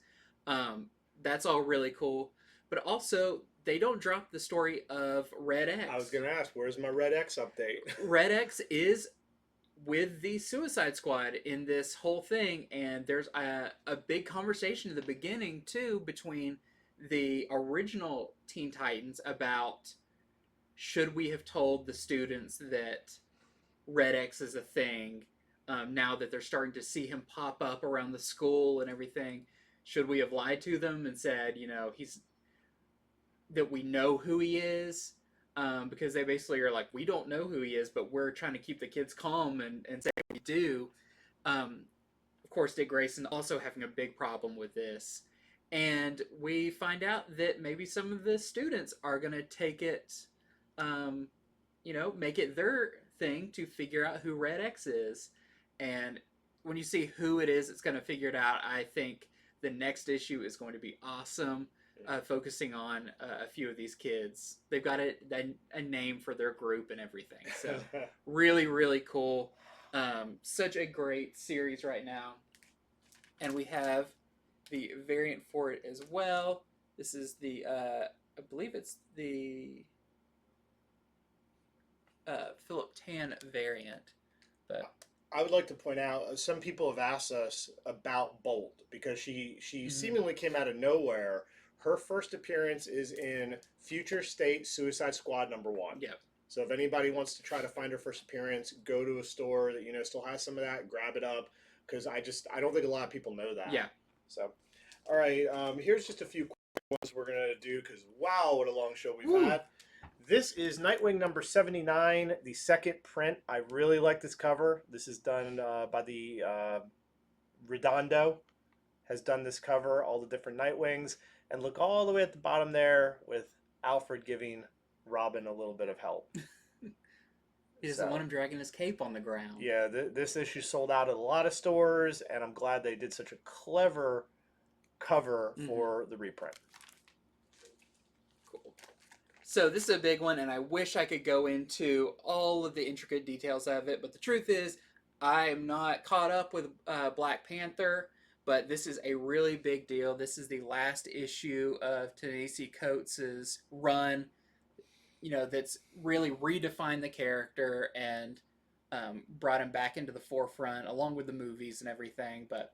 Um, that's all really cool, but also they don't drop the story of Red X. I was going to ask, where's my Red X update? Red X is with the Suicide Squad in this whole thing, and there's a big conversation at the beginning too between the original Teen Titans about should we have told the students that Red X is a thing, now that they're starting to see him pop up around the school and everything. Should we have lied to them and said, he's that we know who he is? Because they basically are like, we don't know who he is, but we're trying to keep the kids calm and say we do. Of course, Dick Grayson also having a big problem with this. And we find out that maybe some of the students are going to take it, make it their thing to figure out who Red X is. And when you see who it is, it's going to figure it out. I think the next issue is going to be awesome, focusing on a few of these kids. They've got a name for their group and everything. So really, really cool. Such a great series right now. And we have the variant for it as well. This is the, I believe it's the Philip Tan variant. But I would like to point out some people have asked us about Bolt because she seemingly came out of nowhere. Her first appearance is in Future State Suicide Squad #1. Yep. So if anybody wants to try to find her first appearance, go to a store that still has some of that, grab it up, because I don't think a lot of people know that. Yeah. So, all right, here's just a few quick ones we're gonna do because wow, what a long show we've had. This is Nightwing #79, the second print. I really like this cover. This is done by the Redondo, has done this cover, all the different Nightwings. And look all the way at the bottom there with Alfred giving Robin a little bit of help. He doesn't want him dragging his cape on the ground. Yeah, this issue sold out at a lot of stores, and I'm glad they did such a clever cover for the reprint. Cool. So this is a big one, and I wish I could go into all of the intricate details of it, but the truth is I am not caught up with Black Panther, but this is a really big deal. This is the last issue of Ta-Nehisi Coates' run, that's really redefined the character and brought him back into the forefront, along with the movies and everything. But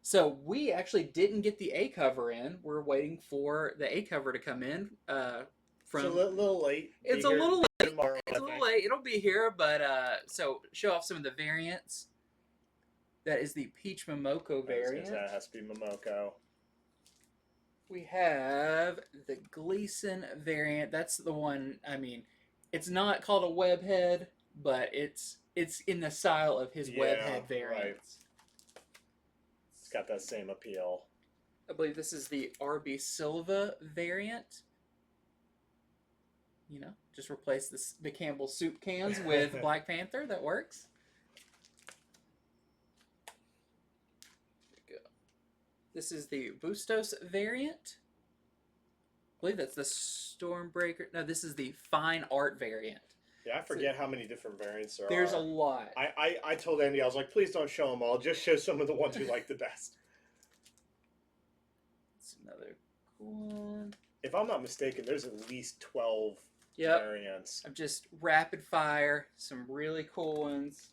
so we actually didn't get the A cover in. We're waiting for the A cover to come in. It's a little late. It's a little late. Tomorrow, it's a little late. It'll be here, but so show off some of the variants. That is the Peach Momoko variant. That has to be Momoko. We have the Gleason variant. That's the one. I mean, it's not called a webhead, but it's in the style of his webhead variants. Right. It's got that same appeal. I believe this is the RB Silva variant. You know, just replace the Campbell soup cans with Black Panther. That works. There we go. This is the Bustos variant. I believe that's the Stormbreaker. No, this is the Fine Art variant. Yeah, I forget how many different variants there are. There's a lot. I told Andy, I was like, please don't show them all. Just show some of the ones you like the best. It's another cool one. If I'm not mistaken, there's at least 12 variants. I'm just rapid fire. Some really cool ones.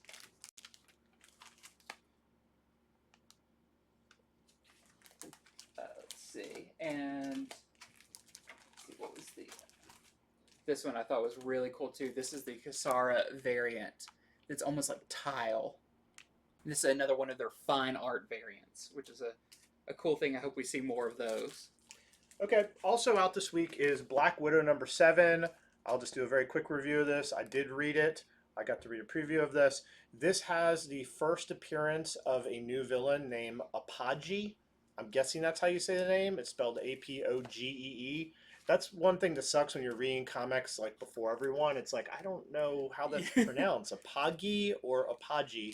Let's see. And what was this one I thought was really cool too. This is the Kasara variant. It's almost like tile. This is another one of their fine art variants, which is a cool thing. I hope we see more of those. Okay, also out this week is Black Widow number 7. I'll just do a very quick review of this. I did read it. I got to read a preview of this. This has the first appearance of a new villain named Apogee. I'm guessing that's how you say the name. It's spelled Apogee. That's one thing that sucks when you're reading comics like before everyone. It's like, I don't know how that's pronounced, Apogee or Apogee.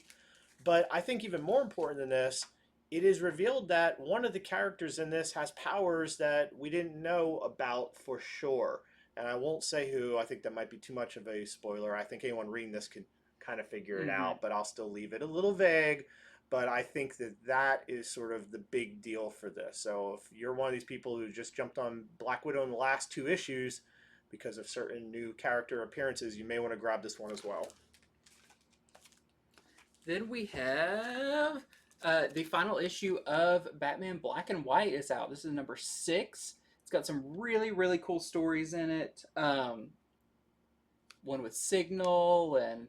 But I think even more important than this, it is revealed that one of the characters in this has powers that we didn't know about for sure. And I won't say who. I think that might be too much of a spoiler. I think anyone reading this could kind of figure it out, but I'll still leave it a little vague. But I think that is sort of the big deal for this. So if you're one of these people who just jumped on Black Widow in the last 2 issues because of certain new character appearances, you may want to grab this one as well. Then we have the final issue of Batman Black and White is out. This is number 6. It's got some really, really cool stories in it. One with Signal, and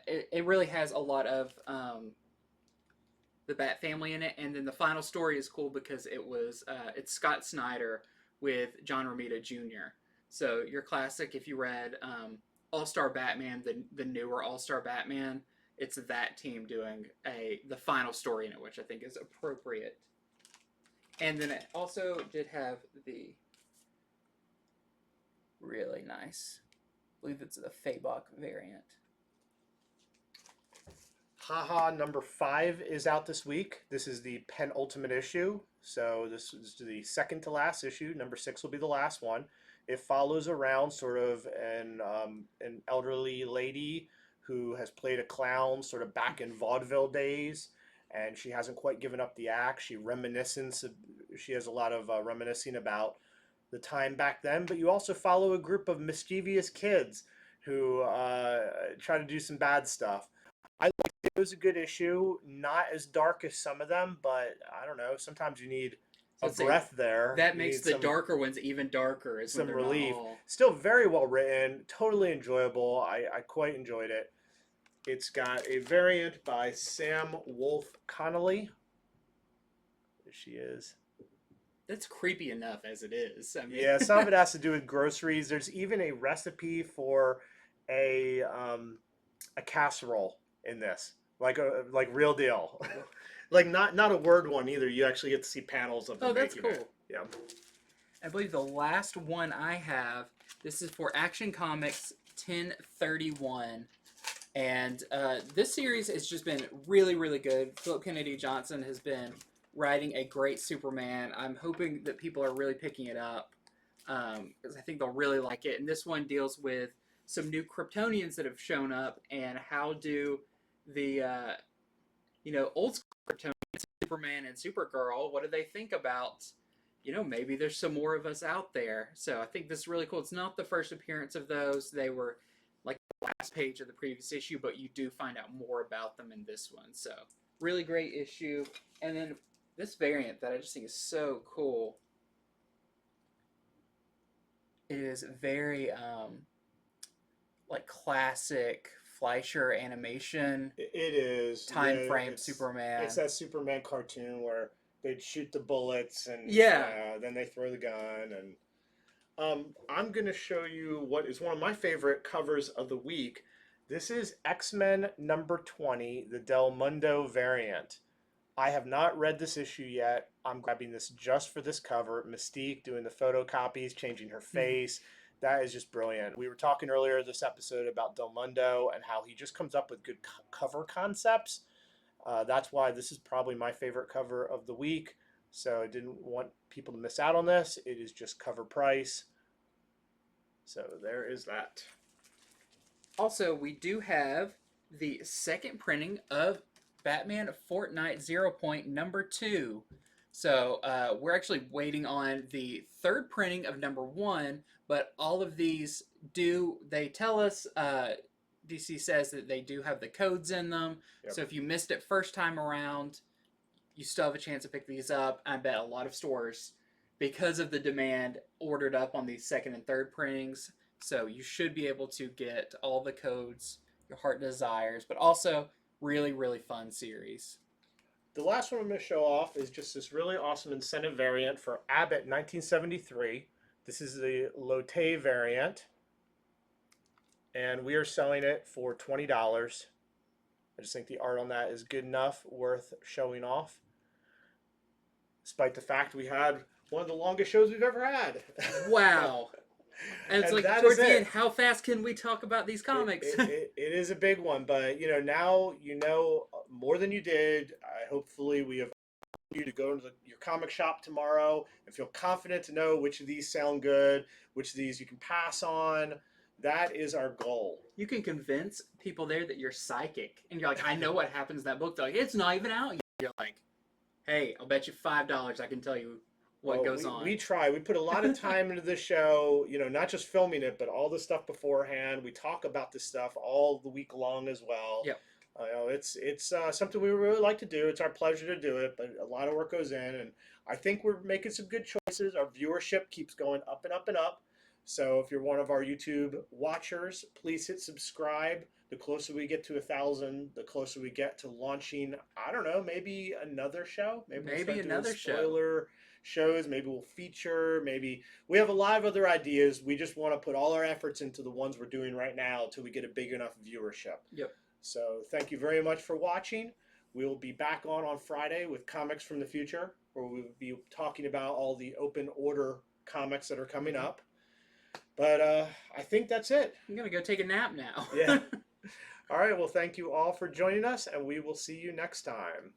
it really has a lot of the Bat family in it. And then the final story is cool because it's Scott Snyder with John Romita Jr. So your classic, if you read All-Star Batman, the newer All-Star Batman, it's that team doing the final story in it, which I think is appropriate. And then it also did have the really nice, I believe it's the Fabok variant. Haha number 5 is out this week. This is the penultimate issue. So this is the second to last issue. Number 6 will be the last one. It follows around sort of an elderly lady who has played a clown sort of back in vaudeville days, and she hasn't quite given up the act. She has a lot of reminiscing about the time back then, but you also follow a group of mischievous kids who try to do some bad stuff. I liked it. It was a good issue, not as dark as some of them, but I don't know, sometimes you need a breath there. That makes the darker ones even darker. Some relief. Still very well written, totally enjoyable. I quite enjoyed it. It's got a variant by Sam Wolfe Connolly. There she is. That's creepy enough as it is. I mean... Yeah, some of it has to do with groceries. There's even a recipe for a casserole in this, like real deal. Like not a word one either. You actually get to see panels of them. Oh, that's cool. Yeah. I believe the last one I have, this is for Action Comics 1031. And this series has just been really, really good. Philip Kennedy Johnson has been writing a great Superman. I'm hoping that people are really picking it up because I think they'll really like it. And this one deals with some new Kryptonians that have shown up and how do the old school Kryptonians, Superman and Supergirl, what do they think about, maybe there's some more of us out there. So I think this is really cool. It's not the first appearance of those. They were like the last page of the previous issue, but you do find out more about them in this one. So really great issue. And then this variant that I just think is so cool. It is very like classic Fleischer animation. It is time frame Superman. It's that Superman cartoon where they'd shoot the bullets and Yeah. then they throw the gun. And I'm going to show you what is one of my favorite covers of the week. This is X-Men number 20, the Del Mundo variant. I have not read this issue yet. I'm grabbing this just for this cover. Mystique doing the photocopies, changing her face. That is just brilliant. We were talking earlier this episode about Del Mundo and how he just comes up with good cover concepts. That's why this is probably my favorite cover of the week. So I didn't want people to miss out on this. It is just cover price. So there is that. Also, we do have the second printing of Batman Fortnite 0 Point number 2. So we're actually waiting on the third printing of number 1, but all of these they tell us, DC says that they do have the codes in them. Yep. So if you missed it first time around, you still have a chance to pick these up. I bet a lot of stores, because of the demand, ordered up on these second and third printings. So you should be able to get all the codes your heart desires, but also really, really fun series. The last one I'm going to show off is just this really awesome incentive variant for Abbott 1973. This is the Lotte variant, and we are selling it for $20. I just think the art on that is good enough, worth showing off, despite the fact we had one of the longest shows we've ever had. Wow. And it's And like, towards the end, how fast can we talk about these comics? It is a big one, but now you know more than you did. Hopefully we have you to go to your comic shop tomorrow and feel confident to know which of these sound good, which of these you can pass on. That is our goal. You can convince people there that you're psychic, and you're like, I know what happens in that book. They're like, it's not even out yet. You're like, hey, I'll bet you $5 I can tell you what goes on. We try. We put a lot of time into the show, not just filming it, but all the stuff beforehand. We talk about this stuff all the week long as well. Yep. It's something we really like to do. It's our pleasure to do it, but a lot of work goes in, and I think we're making some good choices. Our viewership keeps going up and up and up. So if you're one of our YouTube watchers, please hit subscribe. The closer we get to 1,000, the closer we get to launching, I don't know, maybe another show. Maybe we'll another spoiler shows. Maybe we'll feature. Maybe we have a lot of other ideas. We just want to put all our efforts into the ones we're doing right now until we get a big enough viewership. Yep. So thank you very much for watching. We'll be back on Friday with Comics from the Future, where we'll be talking about all the open order comics that are coming up. But I think that's it. I'm going to go take a nap now. Yeah. All right. Well, thank you all for joining us, and we will see you next time.